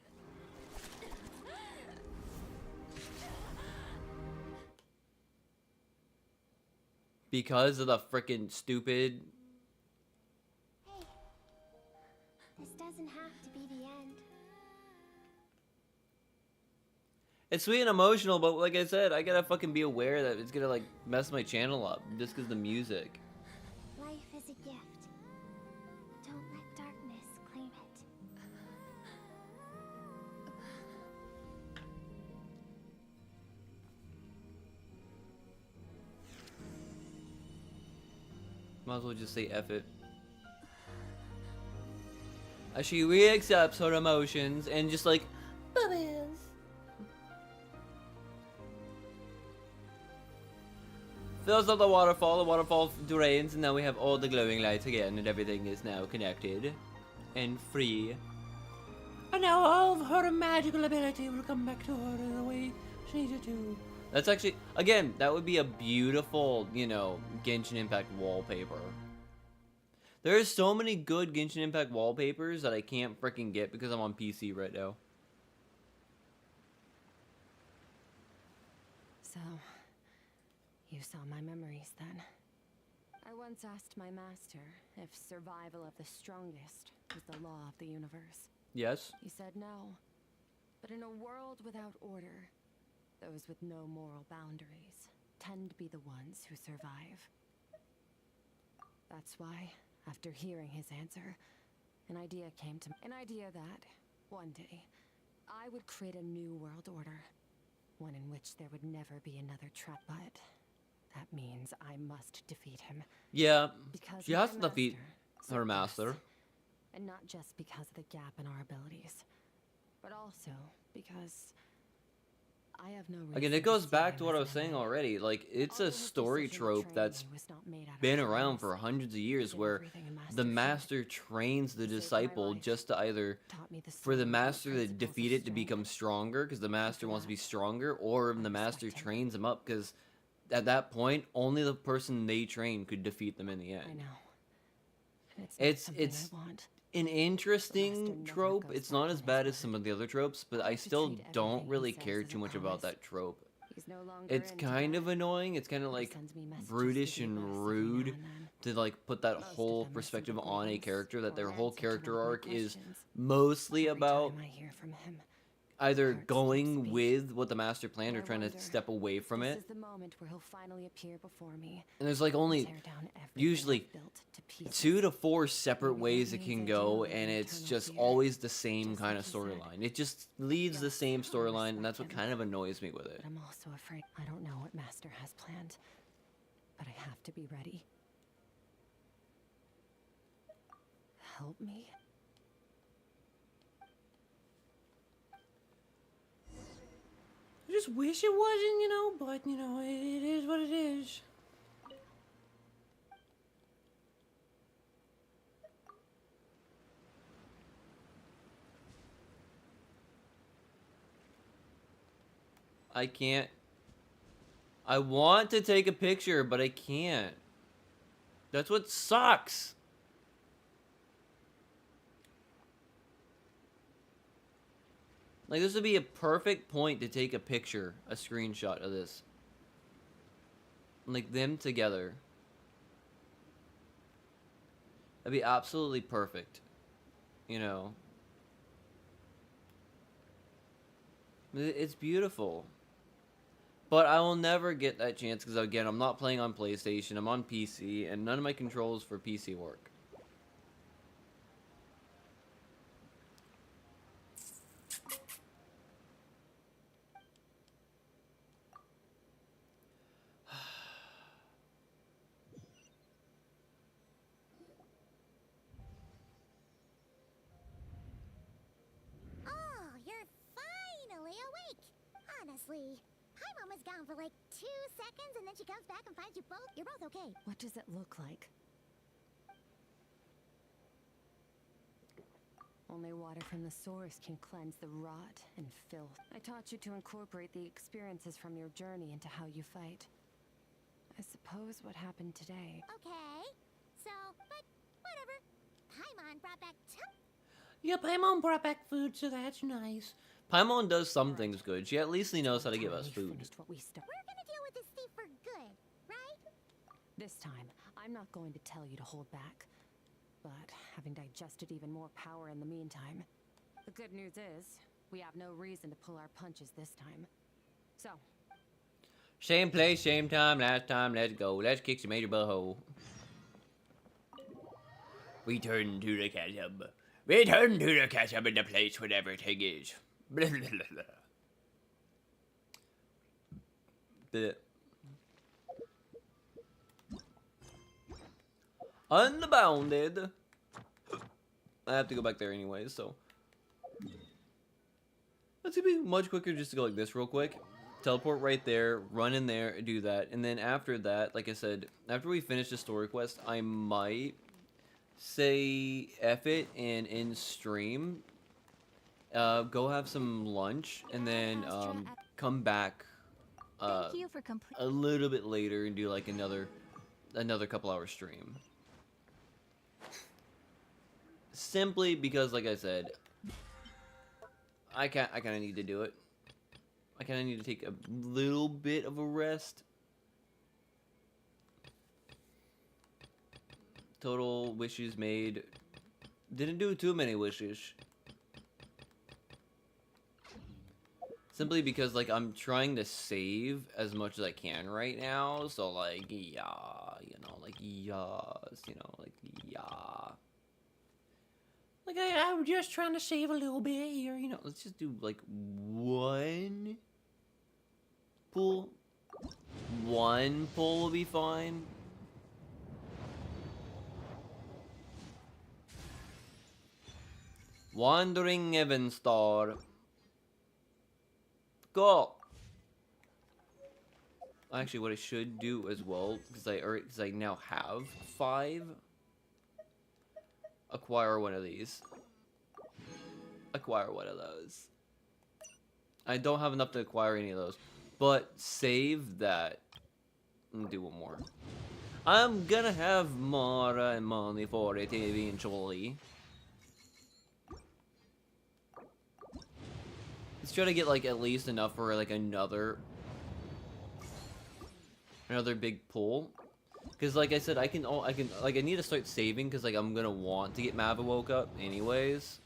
Because of the freaking stupid... Hey, this doesn't have to be the end. It's sweet and emotional, but like I said, I gotta fucking be aware that it's gonna like mess my channel up just because of the music. Life is a gift. Don't let darkness claim it. Might as well just say F it. As she re-accepts her emotions and just like, bubbles. Fills up the waterfall drains, and now we have all the glowing lights again, and everything is now connected and free. And now all of her magical ability will come back to her in the way she needs it to. That's actually, again, that would be a beautiful, you know, Genshin Impact wallpaper. There's so many good Genshin Impact wallpapers that I can't freaking get because I'm on PC right now. So, you saw my memories then. I once asked my master if survival of the strongest was the law of the universe. Yes? He said no. But in a world without order, those with no moral boundaries tend to be the ones who survive. That's why, after hearing his answer, an idea came to me. An idea that, one day, I would create a new world order. One in which there would never be another trap. But that means I must defeat him. Yeah, Because she has my to defeat master her said master. this. And not just because of the gap in our abilities, but also because I have no reason Again, it to goes see back him to what I as was an saying enemy. already. Like, it's All a of his story decision trope training that's was not made out of been kindness. around for hundreds of years, did where everything a master the should. master trains the Saved my disciple life. just to either Taught me the for the simple master to principles of defeat it to become strength. stronger because the master wants to be that, stronger, or the master respect him. trains him up because at that point only the person they train could defeat them in the I end. know. And it's not It's something I want. an interesting never trope. goes It's back not on as his bad as word. some of the other tropes, but I I have to still treat don't everything he really says care as a too much about promise. that trope. He's no longer It's in kind of today, annoying. It's kind of but he like sends me messages to brutish do and this every now rude and then. to like put that Most of whole them are perspective simple on a greetings character that their or whole answer to character one of my arc is questions. mostly Every about time I hear from him, either Heart skips going beat. with what the master planned or I trying to wonder, step away from this it. is the moment where he'll finally appear before me. And there's like and only tear down everything usually I've built to pieces. 2 to 4 separate Maybe that ways it means can I do go, have and an it's eternal just fear, always the same just kind like of you said. storyline. It just leaves the Yes, same I storyline, and that's what respect kind of annoys me with it. But I'm also afraid I don't know what Master has planned. But I have to be ready. Help me. I just wish it wasn't, you know, but, you know, it is what it is. I can't. I want to take a picture, but I can't. That's what sucks. Like, this would be a perfect point to take a picture, a screenshot of this. Like, them together. That'd be absolutely perfect. You know. It's beautiful. But I will never get that chance because, again, I'm not playing on PlayStation. I'm on PC, and none of my controls for PC work. Oh, you're finally awake. Honestly, Paimon was gone for like 2 seconds and then she comes back and finds you both. You're both okay. What does it look like? Only water from the source can cleanse the rot and filth. I taught you to incorporate the experiences from your journey into how you fight. I suppose what happened today. Okay. So, but whatever. Paimon brought back Yep, my mom brought back food, so that's nice. Paimon does some things good. She at least knows how to give us We food. finished what we started. We're gonna deal with this thief for good, right? This time, I'm not going to tell you to hold back. But having digested even more power in the meantime, the good news is, we have no reason to pull our punches this time. So, Same place, same time, last time, let's go. Let's kick some major butthole. Return to the chasm. Return to the chasm in the place where everything is. Blah, blah, blah, blah. Bleh. Unbounded. I have to go back there anyway, so. That's gonna be much quicker just to go like this real quick. Teleport right there, run in there, do that. And then after that, like I said, after we finish the story quest, I might say F it and in stream. Go have some lunch and then come back Thank you for completing. a little bit later and do like another couple hour stream. Simply because, like I said, I kind of need to do it. I kind of need to take a little bit of a rest. Total wishes made. Didn't do too many wishes. Simply because, like, I'm trying to save as much as I can right now. So, like, yeah, you know, like, yes, you know, like, yeah. Like, I'm just trying to save a little bit here, you know. Let's just do, like, one pull. One pull will be fine. Wandering Heaven Star. Go! Actually, what I should do as well, because I now have 5, acquire one of these. Acquire one of those. I don't have enough to acquire any of those, but save that and do one more. I'm gonna have more money for it eventually. Let's try to get like at least enough for like another big pull. Because like I said, I need to start saving because like I'm gonna want to get Mava woke up anyways.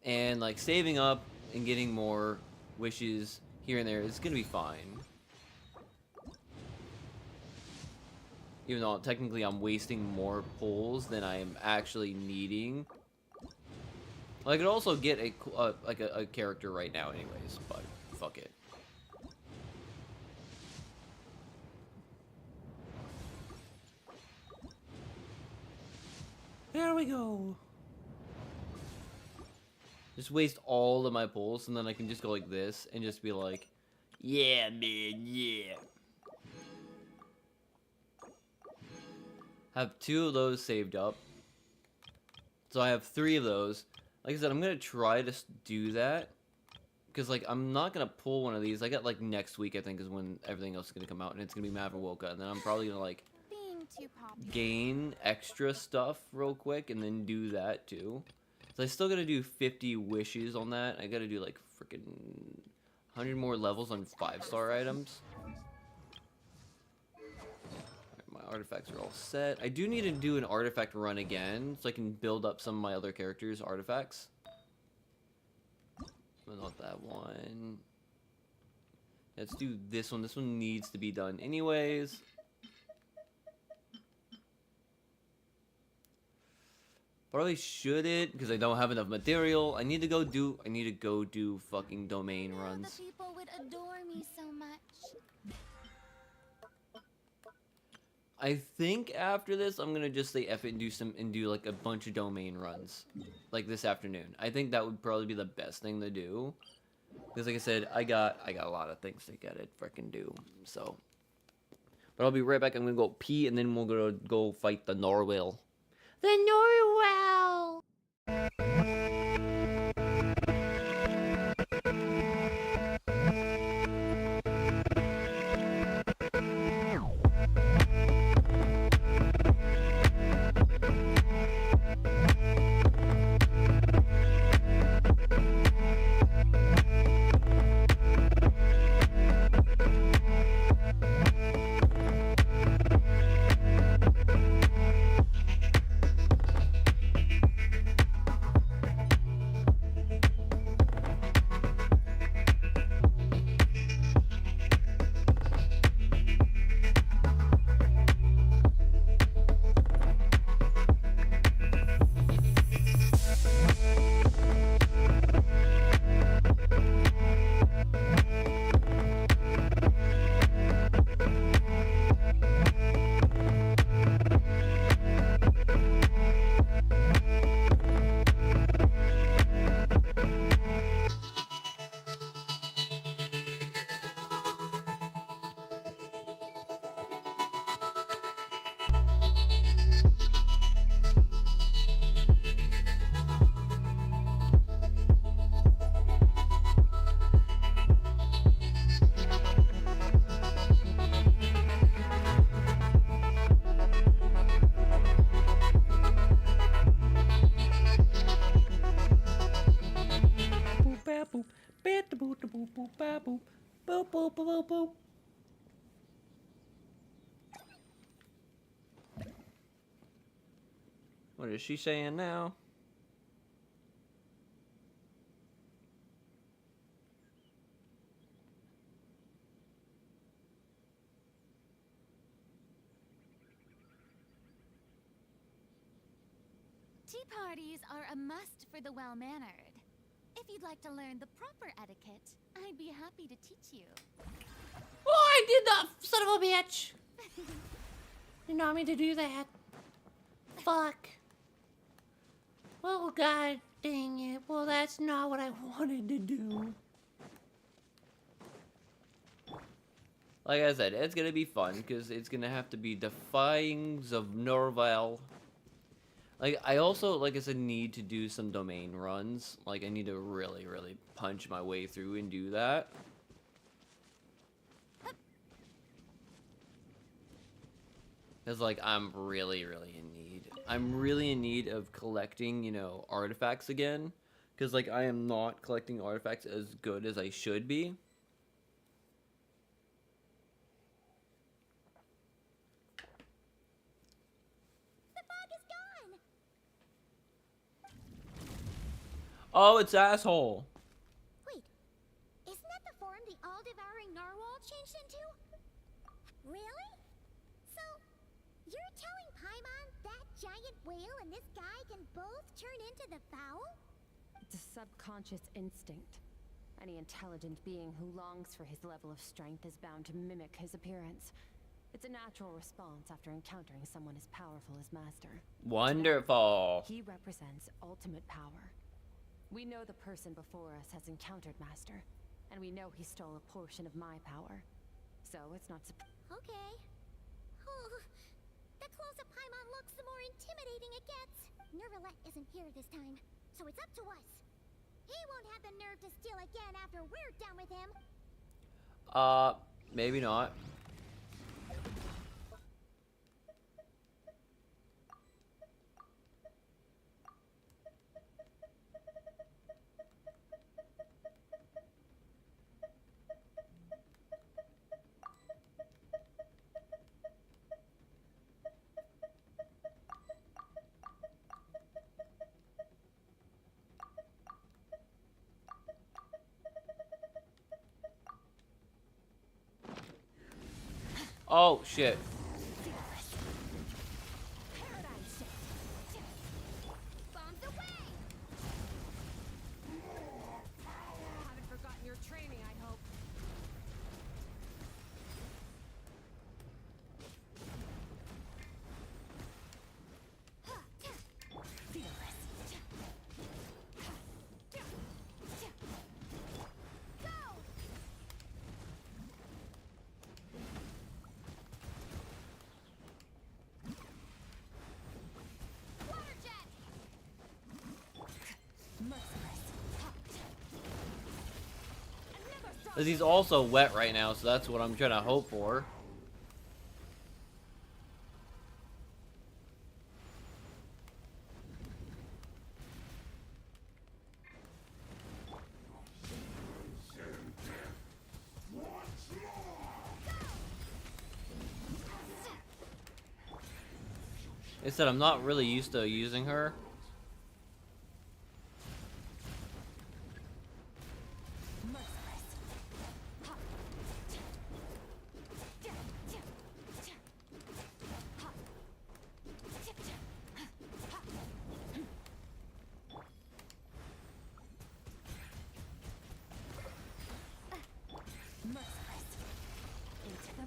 and like saving up and getting more wishes here and there is gonna be fine. Even though technically I'm wasting more pulls than I am actually needing. Well, I could also get a character right now anyways, but fuck it. There we go. Just waste all of my pulls, and then I can just go like this and just be like, yeah, man, yeah. Have 2 of those saved up. So I have 3 of those. Like I said, I'm gonna try to do that. Because, like, I'm not gonna pull one of these. I got, like, next week, I think, is when everything else is gonna come out. And it's gonna be Maverick, and then I'm probably gonna, like, Being too popular. gain extra stuff real quick and then do that too. So I still gotta do 50 wishes on that. I gotta do like freaking 100 more levels on 5-star items. Alright, my artifacts are all set. I do need to do an artifact run again so I can build up some of my other characters' artifacts. But not that one. Let's do this one. This one needs to be done anyways. Probably shouldn't, because I don't have enough material. I need to go do fucking domain runs. The people would adore me so much. I think after this, I'm gonna just say F it and do like a bunch of domain runs, like this afternoon. I think that would probably be the best thing to do, because like I said, I got a lot of things to get it freaking do. So, but I'll be right back. I'm gonna go pee, and then we're gonna go fight the Norwell. The Norwell. Boop, boop, boop, boop, boop. What is she saying now? Tea parties are a must for the well-mannered. If you'd like to learn the proper etiquette, I'd be happy to teach you. Oh, I did that, son of a bitch. Did not mean to do that. Fuck. Oh, god dang it. Well, that's not what I wanted to do. Like I said, it's gonna be fun because it's gonna have to be Defyings of Norval. Like, I also, like I said, need to do some domain runs. Like, I need to really, really punch my way through and do that. Because, like, I'm really, really in need. I'm really in need of collecting, you know, artifacts again. Because, like, I am not collecting artifacts as good as I should be. Oh, it's asshole. Wait, isn't that the form the all-devouring narwhal changed into? Really? So, you're telling Paimon that giant whale and this guy can both turn into the fowl? It's a subconscious instinct. Any intelligent being who longs for his level of strength is bound to mimic his appearance. It's a natural response after encountering someone as powerful as Master. Wonderful. He represents ultimate power. We know the person before us has encountered Master, and we know he stole a portion of my power. So it's not Okay. Oh, the closer Paimon looks, the more intimidating it gets. Nervalette isn't here this time, so it's up to us. He won't have the nerve to steal again after we're done with him. Maybe not. Oh, shit. Bombs away! Haven't forgotten your training, I hope. Water jet! Because he's also wet right now, so that's what I'm trying to hope for. I said I'm not really used to using her.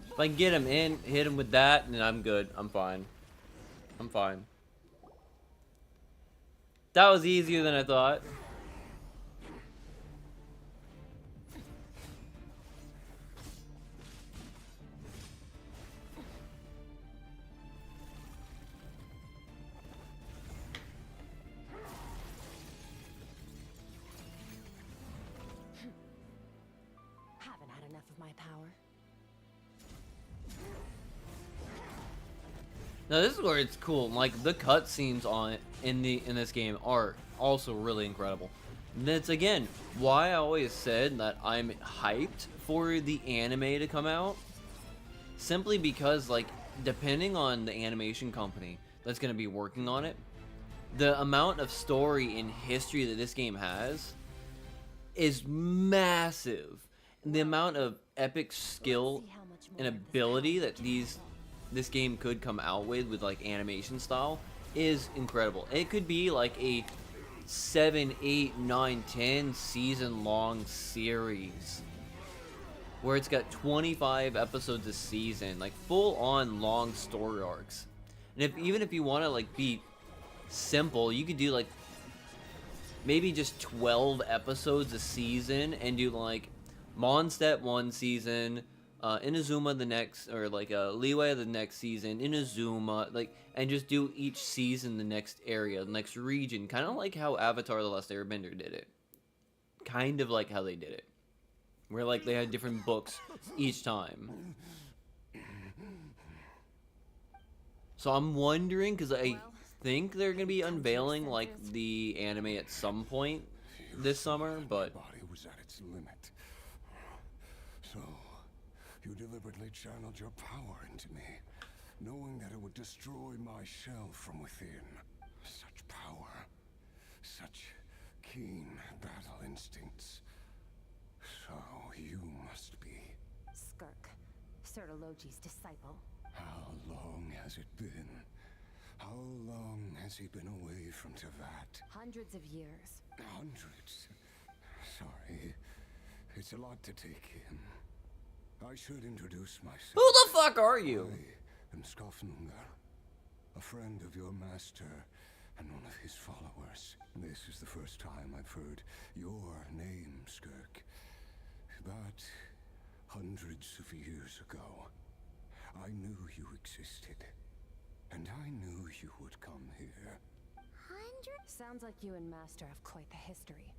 If I can get him in, hit him with that, and I'm good. I'm fine. I'm fine. That was easier than I thought. Haven't had enough of my power. Now this is where it's cool. Like the cutscenes on it in this game are also really incredible. And that's again why I always said that I'm hyped for the anime to come out. Simply because like depending on the animation company that's gonna be working on it, the amount of story and history that this game has is massive. And the amount of epic skill and ability that this game could come out with like animation style is incredible. It could be like a 7, 8, 9, 10 season long series where it's got 25 episodes a season, like full on long story arcs. And even if you want to like be simple, you could do like maybe just 12 episodes a season and do like Mondstadt one season, Inazuma the next, or like Liyue the next season, Inazuma, like, and just do each season the next area, the next region, kind of like how Avatar: The Last Airbender did it. Kind of like how they did it, where like they had different books each time. So I'm wondering, because I think they're gonna be unveiling like the anime at some point this summer, but Body was at its limit. So you deliberately channeled your power into me, knowing that it would destroy my shell from within. Such power, such keen battle instincts. So you must be. Skirk, Sertologi's disciple. How long has it been? How long has he been away from Tevat? Hundreds of years. Hundreds? Sorry. It's a lot to take in. I should introduce myself. Who the fuck are you? I am Skofnungar, a friend of your master and one of his followers. This is the first time I've heard your name, Skirk. But hundreds of years ago, I knew you existed. And I knew you would come here. Sounds like you and Master have quite the history.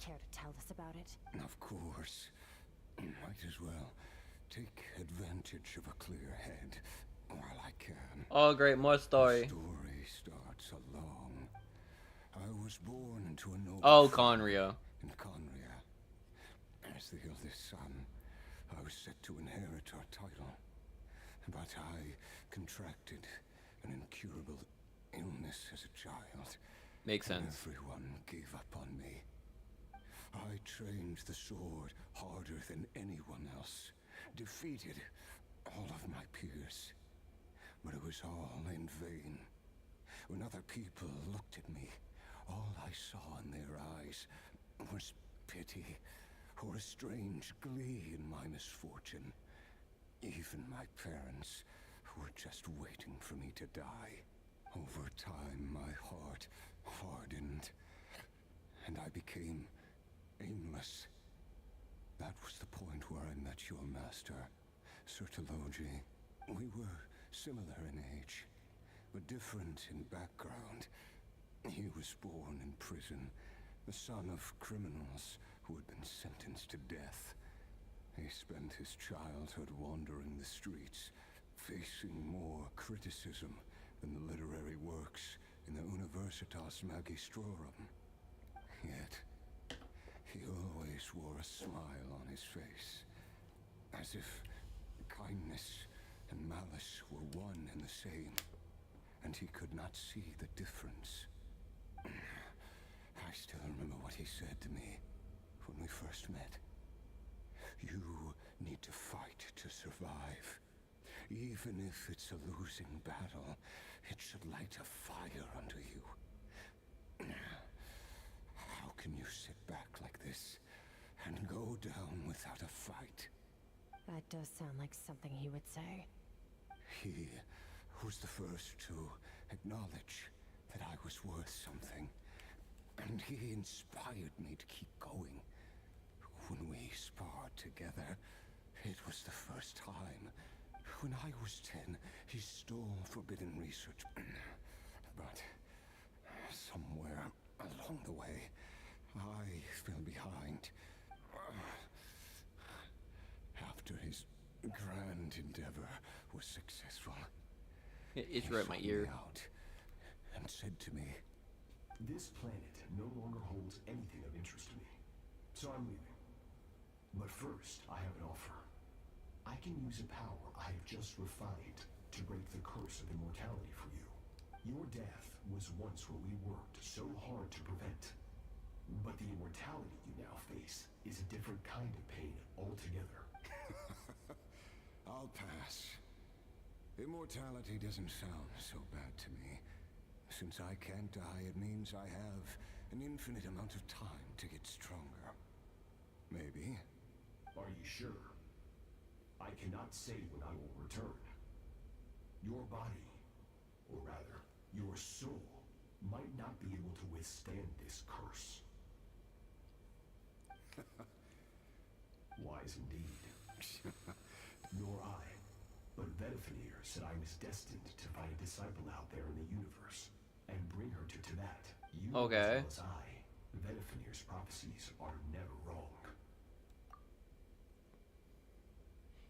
Care to tell us about it? Of course. Might as well take advantage of a clear head while I can. Oh, great, more story. The story starts along. I was born into a noble Oh, family Conria. in Conria. As the eldest son, I was set to inherit our title. But I contracted an incurable illness as a child. Makes and sense. Everyone gave up on me. I trained the sword harder than anyone else, defeated all of my peers. But it was all in vain. When other people looked at me, all I saw in their eyes was pity or a strange glee in my misfortune. Even my parents were just waiting for me to die. Over time, my heart hardened, and I became aimless. That was the point where I met your master, Sertologi. We were similar in age, but different in background. He was born in prison, the son of criminals who had been sentenced to death. He spent his childhood wandering the streets, facing more criticism than the literary works in the Universitas Magistrorum. Yet, he always wore a smile on his face, as if kindness and malice were one and the same, and he could not see the difference. I still remember what he said to me when we first met. You need to fight to survive. Even if it's a losing battle, it should light a fire under you. How can you sit back like this and go down without a fight? That does sound like something he would say. He was the first to acknowledge that I was worth something, and he inspired me to keep going. When we sparred together, it was the first time. When I was 10, he stole forbidden research. But somewhere along the way, I fell behind. After his grand endeavor was successful, It's he right in my sought me ear. out and said to me, This planet no longer holds anything of interest to me, so I'm leaving. But first, I have an offer. I can use a power I have just refined to break the curse of immortality for you. Your death was once what we worked so hard to prevent. But the immortality you now face is a different kind of pain altogether. I'll pass. Immortality doesn't sound so bad to me. Since I can't die, it means I have an infinite amount of time to get stronger. Maybe. Are you sure? I cannot say when I will return. Your body, or rather, your soul, might not be able to withstand this curse. Wise indeed. Nor I. But Vedifenir said I was destined to find a disciple out there in the universe and bring her to Tevat. You know Okay. as well as I, Vedifenir's prophecies are never wrong.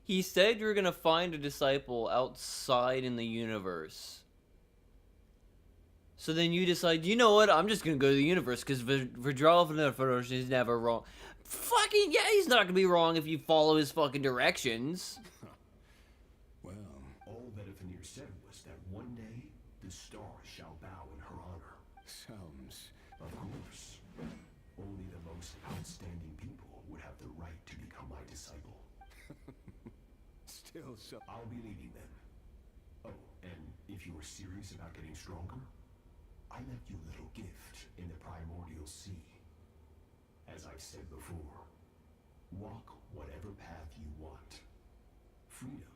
He said you're gonna find a disciple outside in the universe. So then you decide, you know what? I'm just gonna go to the universe because Virdralvanifrosh is never wrong. Fucking yeah, he's not gonna be wrong if you follow his fucking directions. Well, All Vedifenir said was that one day, the stars shall bow in her honor. sounds Of course. Outstanding people would have the right to become my disciple. Still so. I'll be leading them. Oh, and if you were serious about getting stronger, I left you a little gift in the primordial sea. As I've said before, walk whatever path you want. Freedom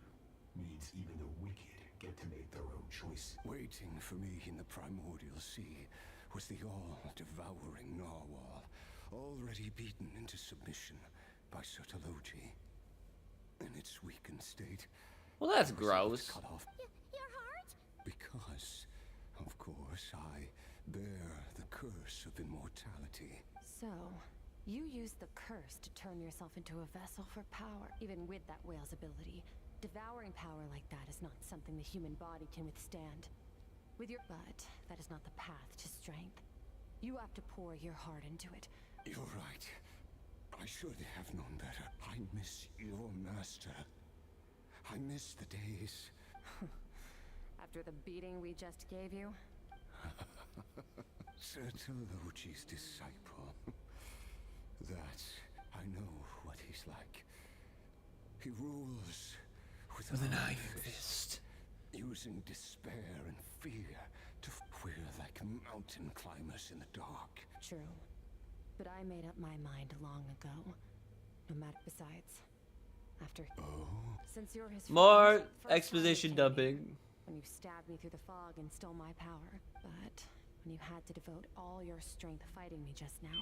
means even the wicked get to make their own choices. Waiting for me in the primordial sea was the all-devouring narwhal, already beaten into submission by Sotologi. In its weakened state, Well, that's I was gross. cut off Your heart? because, of course, I bear the curse of immortality. So, you used the curse to turn yourself into a vessel for power. Even with that whale's ability, devouring power like that is not something the human body can withstand. But that is not the path to strength. You have to pour your heart into it. You're right. I should have known better. I miss your master. I miss the days. After the beating we just gave you? Sotologi's disciple. That, I know what he's like. He rules with an iron fist, using despair and fear to we're like mountain climbers in the dark. True. But I made up my mind long ago. No matter. Besides, after. Oh? Since you're his More friend, first time exposition you came dumping. when you stabbed me through the fog and stole my power. But when you had to devote all your strength fighting me just now,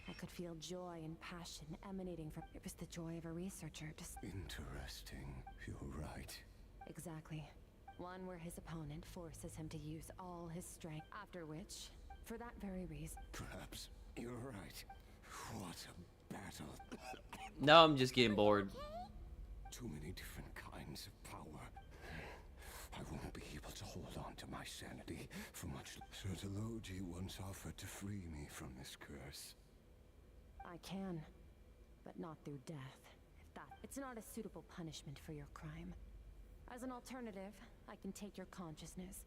I could feel joy and passion emanating from. It was the joy of a researcher. Just Interesting. You're right. exactly. One where his opponent forces him to use all his strength. After which, for that very reason. Perhaps you're right. What a battle. Now I'm just getting bored. Too many different kinds of power. I won't be able to hold on to my sanity for much. Sotologi once offered to free me from this curse. I can, but not through death. If that, it's not a suitable punishment for your crime. As an alternative, I can take your consciousness,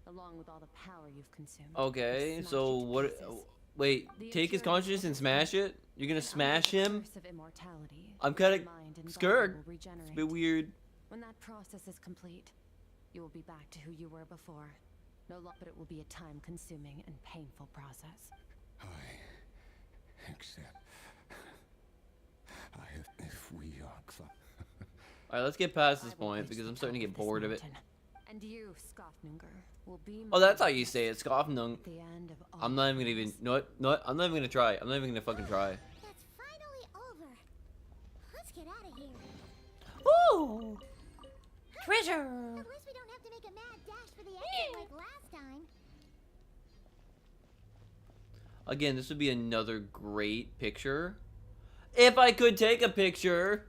along with all the power you've consumed. Okay, and smash so it to what? pieces. Wait, The take his insurance consciousness and will smash pay. it? You're gonna And smash under the him? curse of immortality, I'm kinda your mind and scared. body will It's a regenerate. bit weird. When that process is complete, you will be back to who you were before. No longer, but it will be a time-consuming and painful process. I accept. If we are Alright, let's get past this I will point reach because the I'm starting to top get of this bored of it. mountain. And you, Skofnunger, will be Oh, that's how my you say it, Skofnung. the end of all I'm not even gonna even. things. No, what? No, what? I'm not even gonna try. I'm not even gonna fucking try. That's finally over. Let's get out of here. Ooh! Treasure! At least we don't have to make a mad dash for the exit like last time. Again, this would be another great picture. If I could take a picture.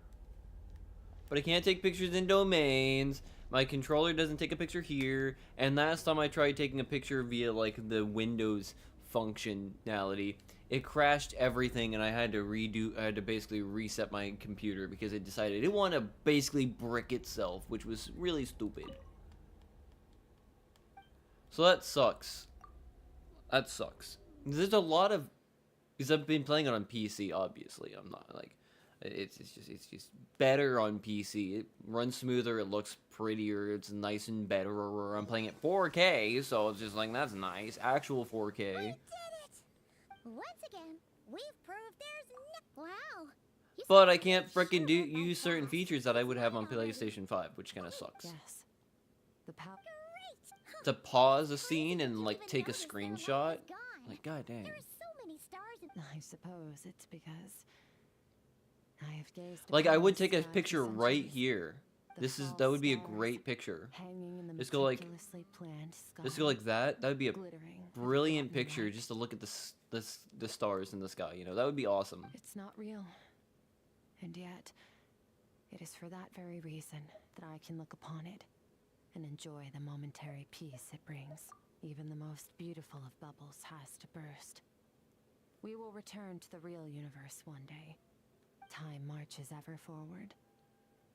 But I can't take pictures in domains. My controller doesn't take a picture here. And last time I tried taking a picture via like the Windows functionality, it crashed everything and I had to basically reset my computer because it decided it wanted to basically brick itself, which was really stupid. So that sucks. That sucks. There's a lot of, because I've been playing it on PC, obviously. I'm not like, it's just better on PC. It runs smoother, it looks prettier, it's nice and better. I'm playing it 4K, so it's just like, that's nice. Actual 4K. We did it! Once again, we've proved there's no. Wow. You But sound I can't like frickin' shit about that use certain fast. features that I would have on Already. PlayStation 5, which kind of sucks. Yes. The power. Great! To pause a Crazy scene that and you like even take a noticed their light was screenshot, gone. like god dang. There are so many stars in I suppose it's because I have gazed. Like I upon would the take a sky for picture right centuries. here. The That would be a false great stars picture. hanging in the Just go like- meticulously planned sky, Just go like that. That would be a glittering with brilliant forgotten picture light. just to look at the stars in the sky. You know, that would be awesome. It's not real, and yet it is for that very reason that I can look upon it and enjoy the momentary peace it brings. Even the most beautiful of bubbles has to burst. We will return to the real universe one day. Time marches ever forward.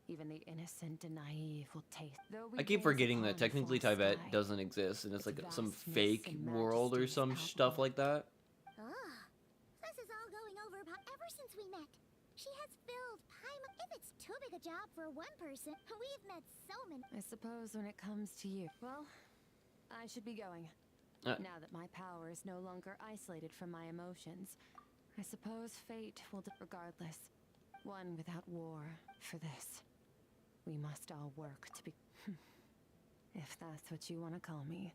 Even the innocent and naive will taste. Though we I keep gaze forgetting upon that the technically false Tibet sky, doesn't exist and it's its like some vastness fake and world or majesty is some stuff palpable. like that. Ugh. This is all going over ever since we met. She has filled Paimon. If it's too big a job for one person, we've met so many. I suppose when it comes to you. Well, I should be going. Now that my power is no longer isolated from my emotions, I suppose fate will regardless. One without war for this. We must all work to be... if that's what you want to call me,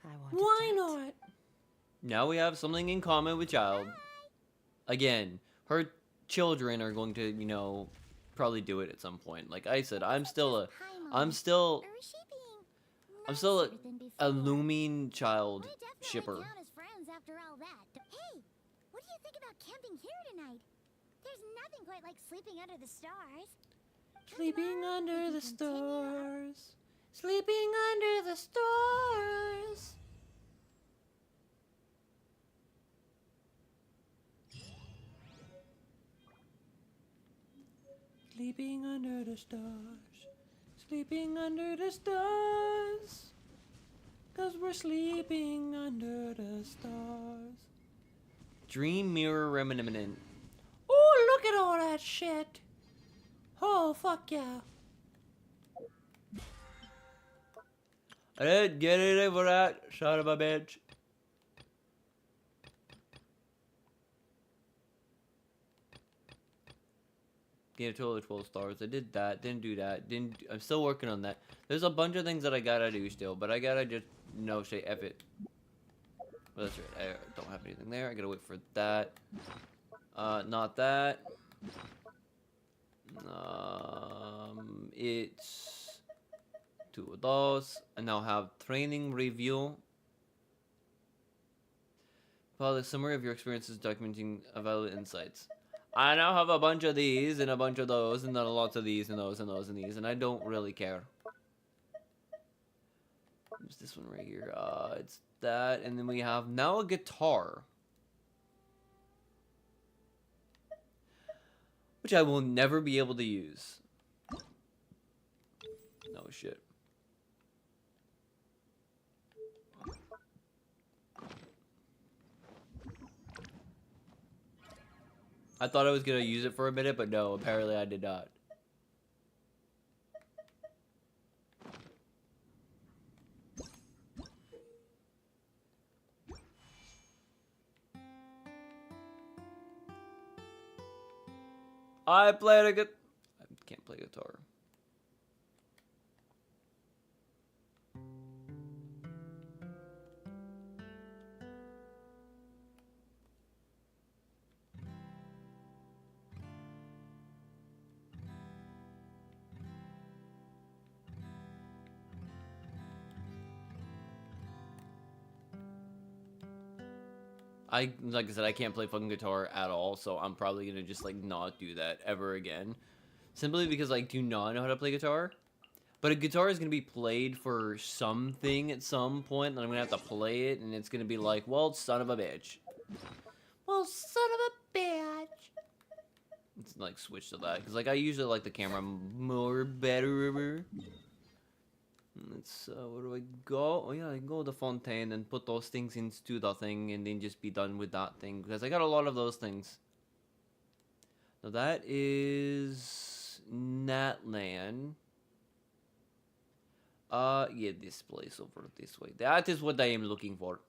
I won't Why object. not? Now we have something in common with Child. Again, her children are going to, you know, probably do it at some point. Like I said, I'm still Or is she being I'm still nicer than before? a looming Child We definitely shipper. count as friends after all that. Hey, what do you think about camping here tonight? There's nothing quite like sleeping under the stars. Sleeping on, we under can the continue. stars. Sleeping under the stars. Sleeping under the stars. Sleeping under the stars. 'Cause we're sleeping under the stars. Dream Mirror Remnant. Oh, look at all that shit. Oh, fuck yeah. I didn't get it for that, son of a bitch. Gave totally 12 stars. I did that, didn't do that, I'm still working on that. There's a bunch of things that I gotta do still, but I gotta just, no, say F it. Well, that's right, I don't have anything there. I gotta wait for that. Not that. It's 2 of those. I now have training review. Public summary of your experiences documenting valuable insights. I now have a bunch of these and a bunch of those and then lots of these and those and those and these, and I don't really care. What's this one right here? It's that, and then we have now a guitar. Which I will never be able to use. No shit. I thought I was gonna use it for a minute, but no, apparently I did not. I played a good. I can't play guitar. Like I said, I can't play fucking guitar at all, so I'm probably gonna just like not do that ever again. Simply because I do not know how to play guitar. But a guitar is gonna be played for something at some point, and I'm gonna have to play it, and it's gonna be like, well, son of a bitch. Well, son of a bitch. It's like switch to that, because like I usually like the camera more better. Let's where do I go? Oh yeah, I can go to the fontaine and put those things into the thing and then just be done with that thing, because I got a lot of those things. Now that is Natlan. Yeah, this place over this way. That is what I am looking for.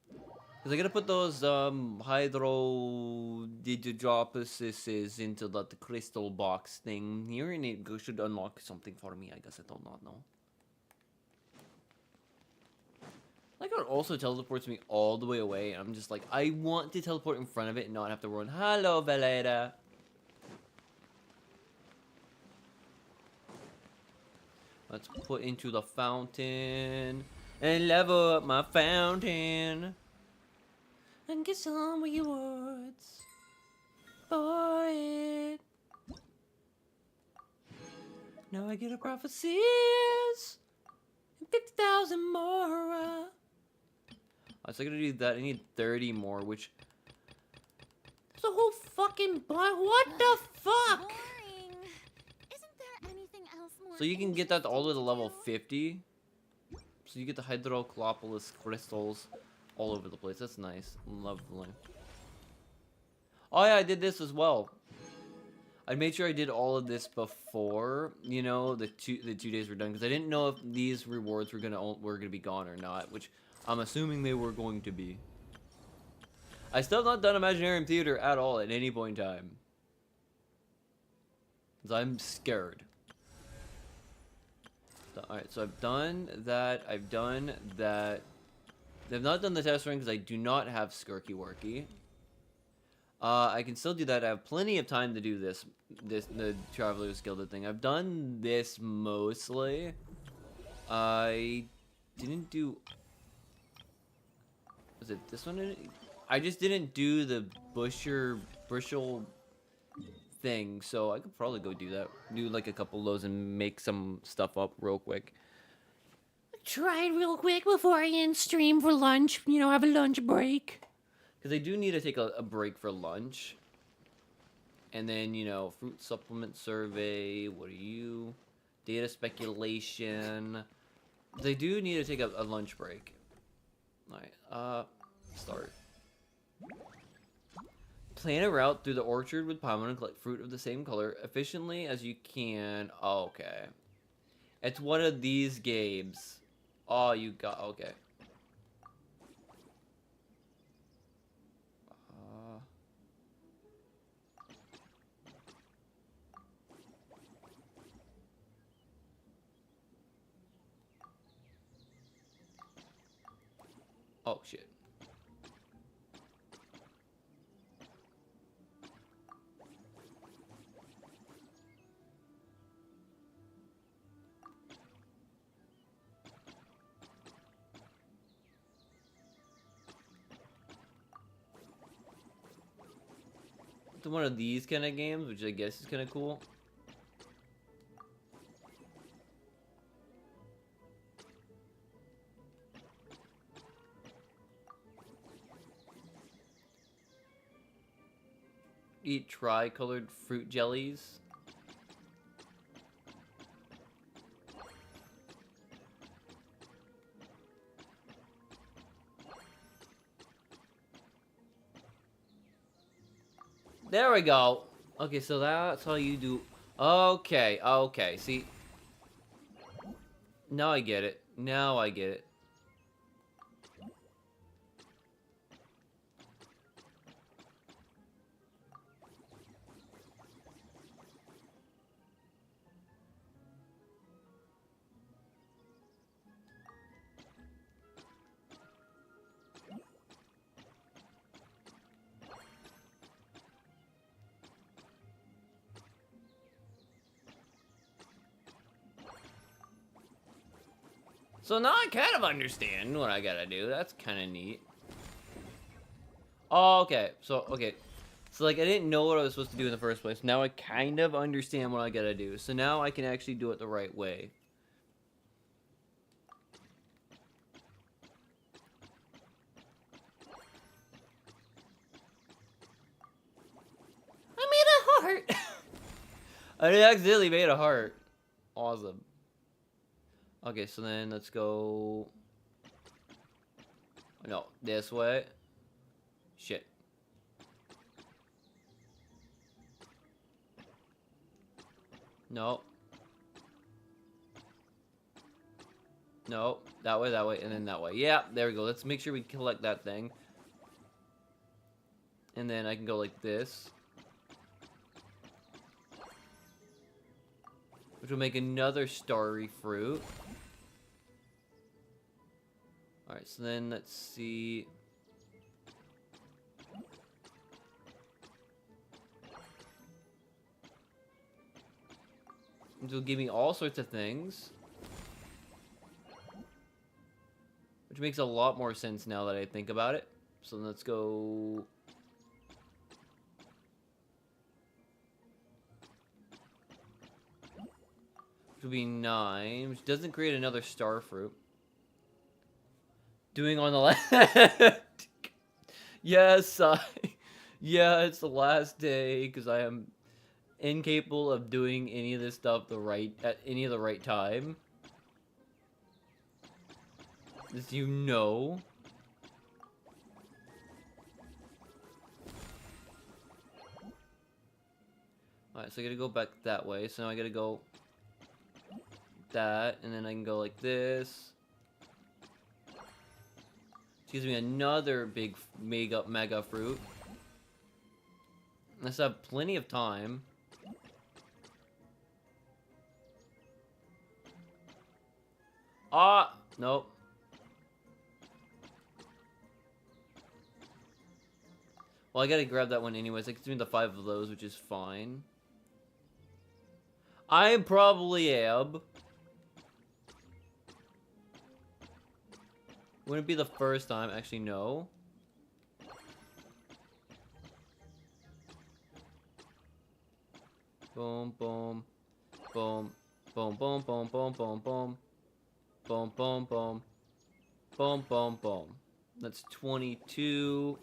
Because I gotta put those hydro digidropuses into that crystal box thing here, and it should unlock something for me. I guess I do not know. Like, it also teleports me all the way away. I'm just like, I want to teleport in front of it and not have to run. Hello, Valera. Let's put into the fountain and level up my fountain. And get some rewards for it. Now I get a prophecies and 50,000 more. I was gonna do that. I need 30 more, which. It's a whole fucking bunch. What the fuck? Boring. Isn't there anything else more So you can get that all the way to level interesting 50. So you get the Hydroclopolis crystals all over the place. That's nice. Lovely. Oh yeah, I did this as well. I made sure I did all of this before, you know, the 2 days were done, because I didn't know if these rewards were gonna be gone or not, which I'm assuming they were going to be. I still have not done Imaginarium Theater at all at any point in time. Because I'm scared. Alright, so I've done that. I've done that. I've not done the test run because I do not have Skirky Worky. I can still do that. I have plenty of time to do the Traveler's Gilded thing. I've done this mostly. I didn't do... Was it this one? I just didn't do the bushel thing, so I could probably go do that. Do like a couple of those and make some stuff up real quick. Try it real quick before I end stream for lunch. You know, have a lunch break. Because I do need to take a break for lunch. And then, you know, fruit supplement survey. What are you? Data speculation. They do need to take a lunch break. Alright, start. Plan a route through the orchard with Paimon and collect fruit of the same color efficiently as you can. Oh, okay. It's one of these games. Oh, you got... Okay. Oh, shit. It's one of these kind of games, which I guess is kind of cool. Eat tri-colored fruit jellies. There we go. Okay, so that's how you do... Okay, okay, see... Now I get it. Now I get it. So now I kind of understand what I gotta do. That's kind of neat. Oh, okay. So, okay. So, like, I didn't know what I was supposed to do in the first place. Now I kind of understand what I gotta do. So now I can actually do it the right way. I made a heart. I accidentally made a heart. Awesome. Okay, so then let's go... No, this way. Shit. No. No, that way, and then that way. Yeah, there we go. Let's make sure we collect that thing. And then I can go like this. Which will make another starry fruit. Alright, so then let's see. Which will give me all sorts of things. Which makes a lot more sense now that I think about it. So let's go... Which will be 9, which doesn't create another star fruit. Doing on the left. Yes, yeah, it's the last day because I am incapable of doing any of this stuff at any of the right time. As you know. Alright, so I gotta go back that way. So now I gotta go that, and then I can go like this. Which gives me another big mega fruit. Let's have plenty of time. Ah, nope. Well, I gotta grab that one anyways. It gives me the 5 of those, which is fine. I probably am. Wouldn't be the first time. Actually, no. Boom, boom, boom, boom, boom, boom, boom, boom, boom, boom, boom, boom, boom, boom, boom. That's 22.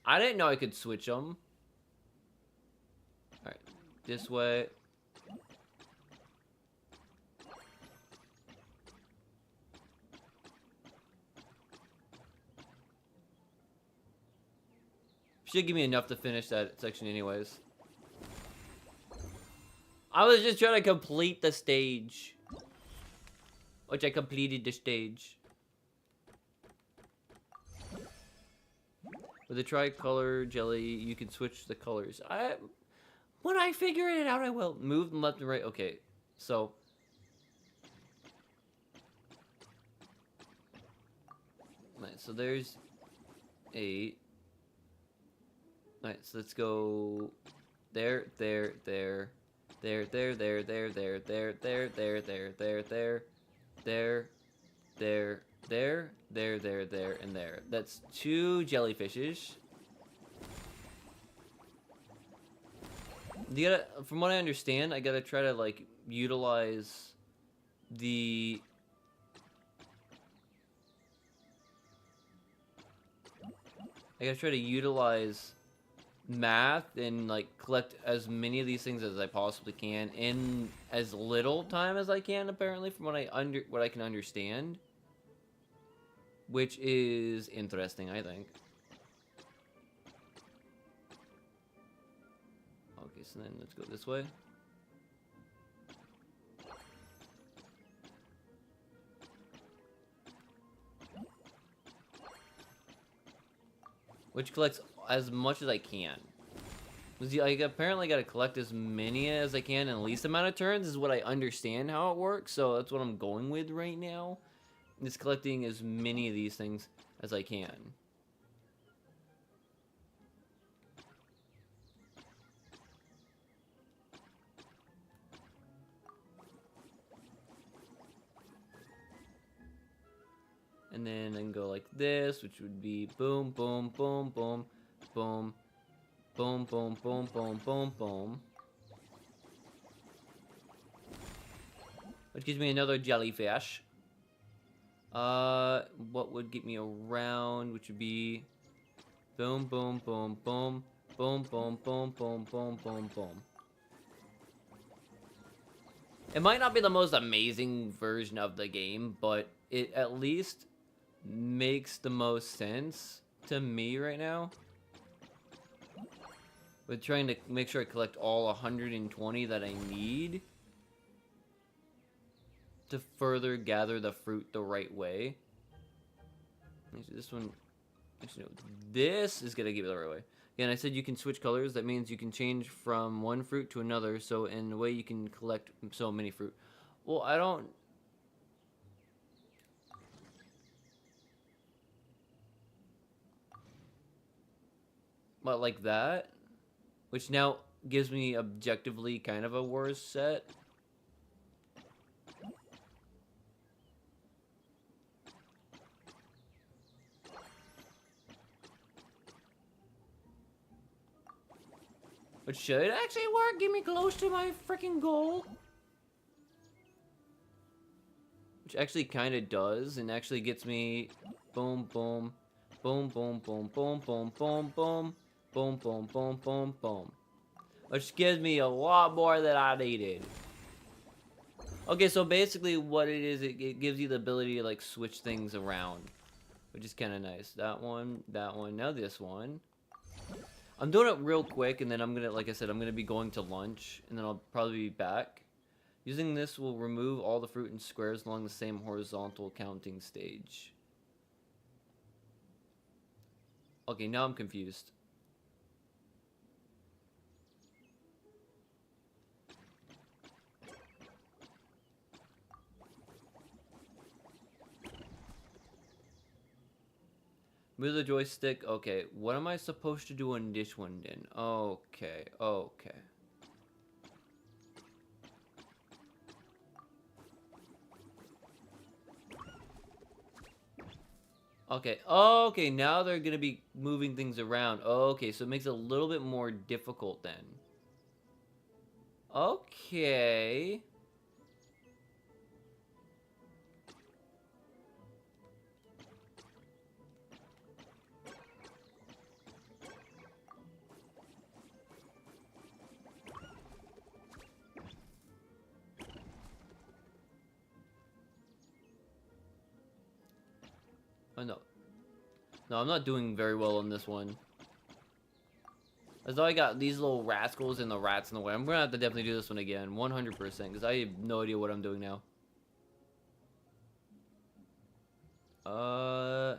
I didn't know I could switch them. Alright, this way. Should give me enough to finish that section anyways. I was just trying to complete the stage. Which I completed the stage. With the tricolor jelly, you can switch the colors. When I figure it out, I will. Move them left and right. Okay, so. Right, so there's 8. Alright, so let's go there, there, there, there, there, there, there, there, there, there, there, there, there, there, there, there, there, and there. That's 2 jellyfishes. You gotta, from what I understand, I gotta try to like utilize the math and like collect as many of these things as I possibly can in as little time as I can, apparently, from what I can understand. Which is interesting, I think. Okay, so then let's go this way. Which collects as much as I can. I apparently got to collect as many as I can in the least amount of turns is what I understand how it works. So that's what I'm going with right now. Is collecting as many of these things as I can. And then I can go like this, which would be boom, boom, boom, boom, boom, boom, boom, boom, boom, boom, boom. Which gives me another jellyfish. What would get me around, which would be boom, boom, boom, boom, boom, boom, boom, boom, boom, boom, boom. It might not be the most amazing version of the game, but it at least makes the most sense to me right now. With trying to make sure I collect all 120 that I need to further gather the fruit the right way. This one, actually no, this is gonna give it the right way. Again, I said you can switch colors. That means you can change from one fruit to another. So in a way, you can collect so many fruit. Well, I don't. But like that, which now gives me objectively kind of a worse set. Which should actually work, get me close to my freaking goal. Which actually kind of does, and actually gets me boom, boom, boom, boom, boom, boom, boom, boom, boom, boom, boom, boom, boom, boom. Which gives me a lot more than I needed. Okay, so basically what it is, it gives you the ability to like switch things around. which is kind of nice. That one, now this one. I'm doing it real quick, and then I'm gonna, like I said, I'm gonna be going to lunch, and then I'll probably be back. Using this will remove all the fruit and squares along the same horizontal counting stage. Okay, now I'm confused. Move the joystick. Okay, what am I supposed to do on this one then? Okay, okay. Okay, okay, now they're gonna be moving things around. Okay, so it makes it a little bit more difficult then. Okay. Oh, no. No, I'm not doing very well on this one. As though I got these little rascals and the rats in the way. I'm gonna have to definitely do this one again, 100%, because I have no idea what I'm doing now. No,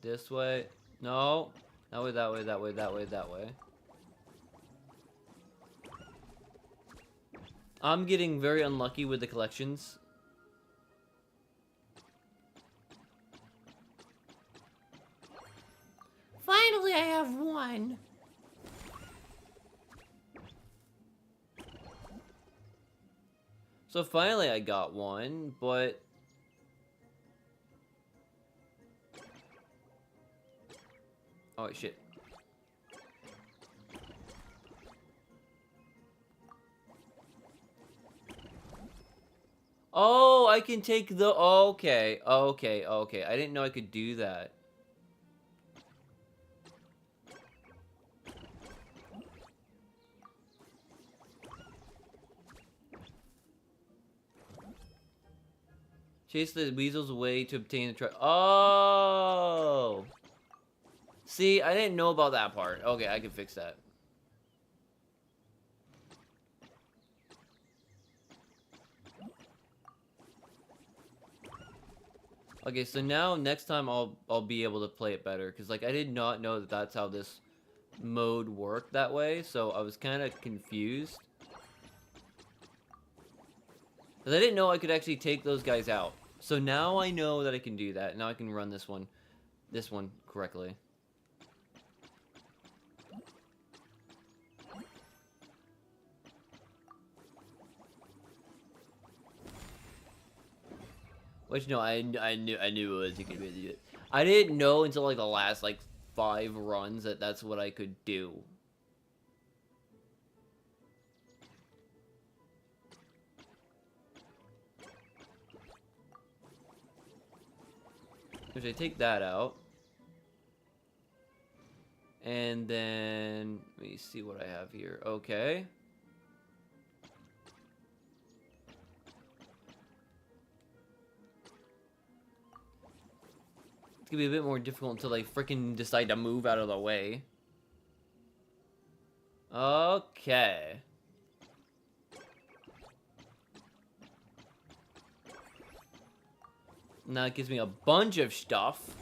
this way. No. That way, that way, that way, that way, that way. I'm getting very unlucky with the collections. Finally, I have one. So finally I got one, but... Oh, shit. Oh, I can take the... Okay, okay, okay. I didn't know I could do that. Chase the weasels away to obtain the Oh! See, I didn't know about that part. Okay, I can fix that. Okay, so now next time I'll be able to play it better, because like I did not know that that's how this mode worked that way, so I was kind of confused. Because I didn't know I could actually take those guys out. So now I know that I can do that. Now I can run this one correctly. Which no, I knew it was you could really do it. I didn't know until like the last like 5 runs that that's what I could do. Which I take that out. And then let me see what I have here. Okay. It's gonna be a bit more difficult until they freaking decide to move out of the way. Okay. Now it gives me a bunch of stuff.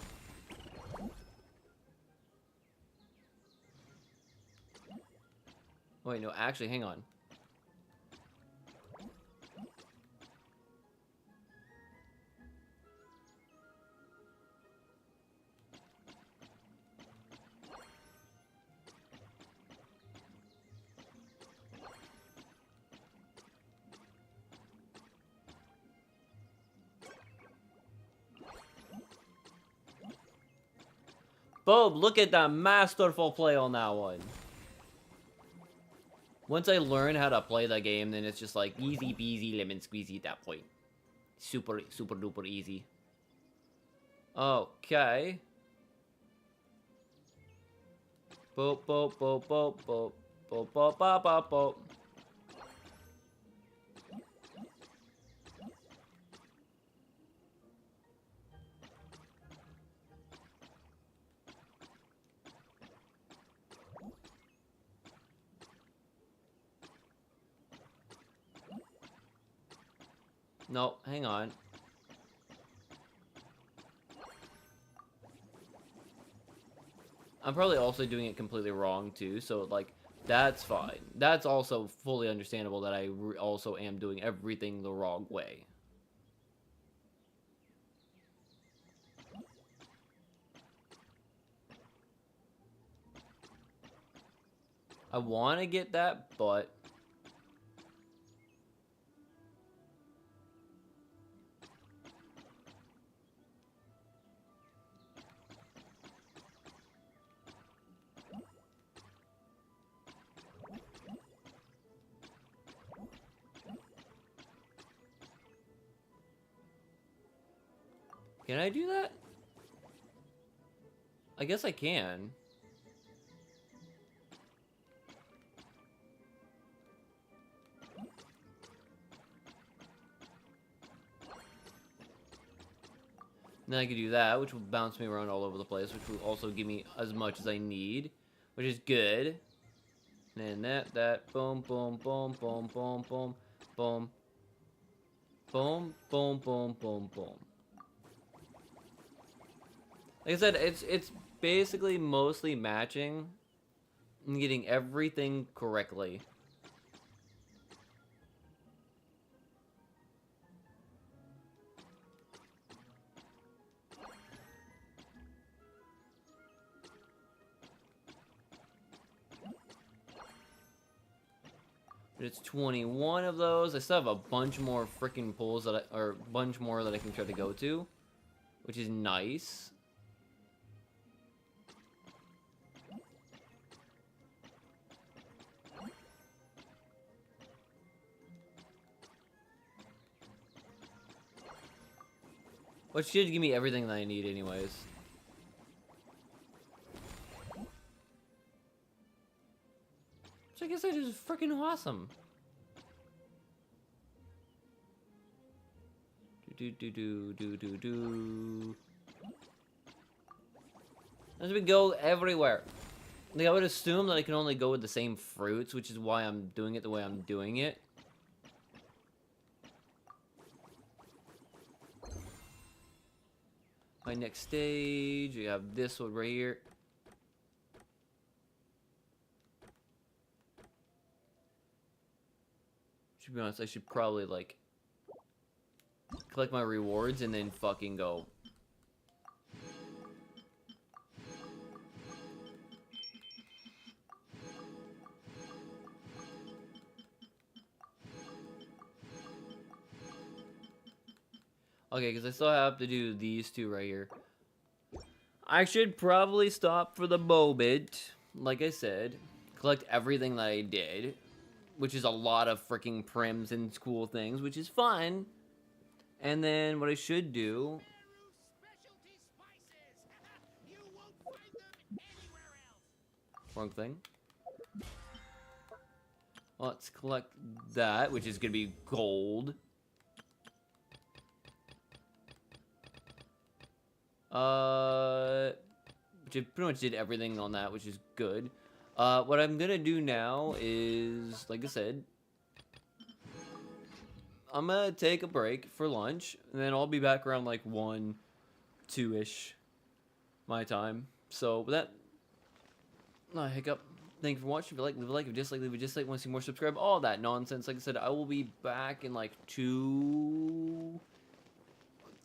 Wait, no, actually, hang on. Bob, look at that masterful play on that one. Once I learn how to play the game, then it's just like easy peasy lemon squeezy at that point. Super duper easy. Okay. Boop boop boop boop boop boop boop boop boop boop. No, hang on. I'm probably also doing it completely wrong too, so like that's fine. That's also fully understandable that I also am doing everything the wrong way. I want to get that, but can I do that? I guess I can. And then I could do that, which will bounce me around all over the place, which will also give me as much as I need, which is good. And then that, boom, boom, boom, boom, boom, boom, boom, boom, boom, boom, boom, boom. Like I said, it's basically mostly matching and getting everything correctly. But it's 21 of those. I still have a bunch more freaking pulls that or a bunch more that I can try to go to, which is nice. Which should give me everything that I need anyways. So I guess that is freaking awesome. Do. As we go everywhere. Like, I would assume that I can only go with the same fruits, which is why I'm doing it the way I'm doing it. My next stage, we have this one right here. To be honest, I should probably, like, collect my rewards and then fucking go. Okay, because I still have to do these two right here. I should probably stop for the moment. Like I said, collect everything that I did, which is a lot of freaking prims and cool things, which is fun. And then what I should do... Wrong thing. Let's collect that, which is going to be gold. Which I pretty much did everything on that, which is good. What I'm gonna do now is, like I said, I'm gonna take a break for lunch, and then I'll be back around like 1, 2-ish my time. So with that, no hiccup. Thank you for watching. If you like, leave a like. If you dislike, leave a dislike. Want to see more, subscribe. All that nonsense. Like I said, I will be back in like 2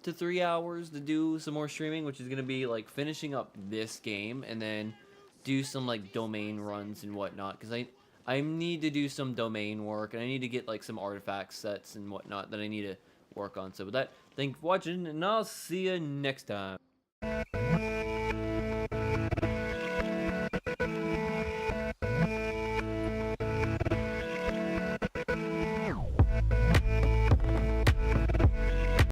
to 3 hours to do some more streaming, which is gonna be like finishing up this game and then do some like domain runs and whatnot, because I need to do some domain work and I need to get like some artifact sets and whatnot that I need to work on. So with that, thank you for watching, and I'll see you next time.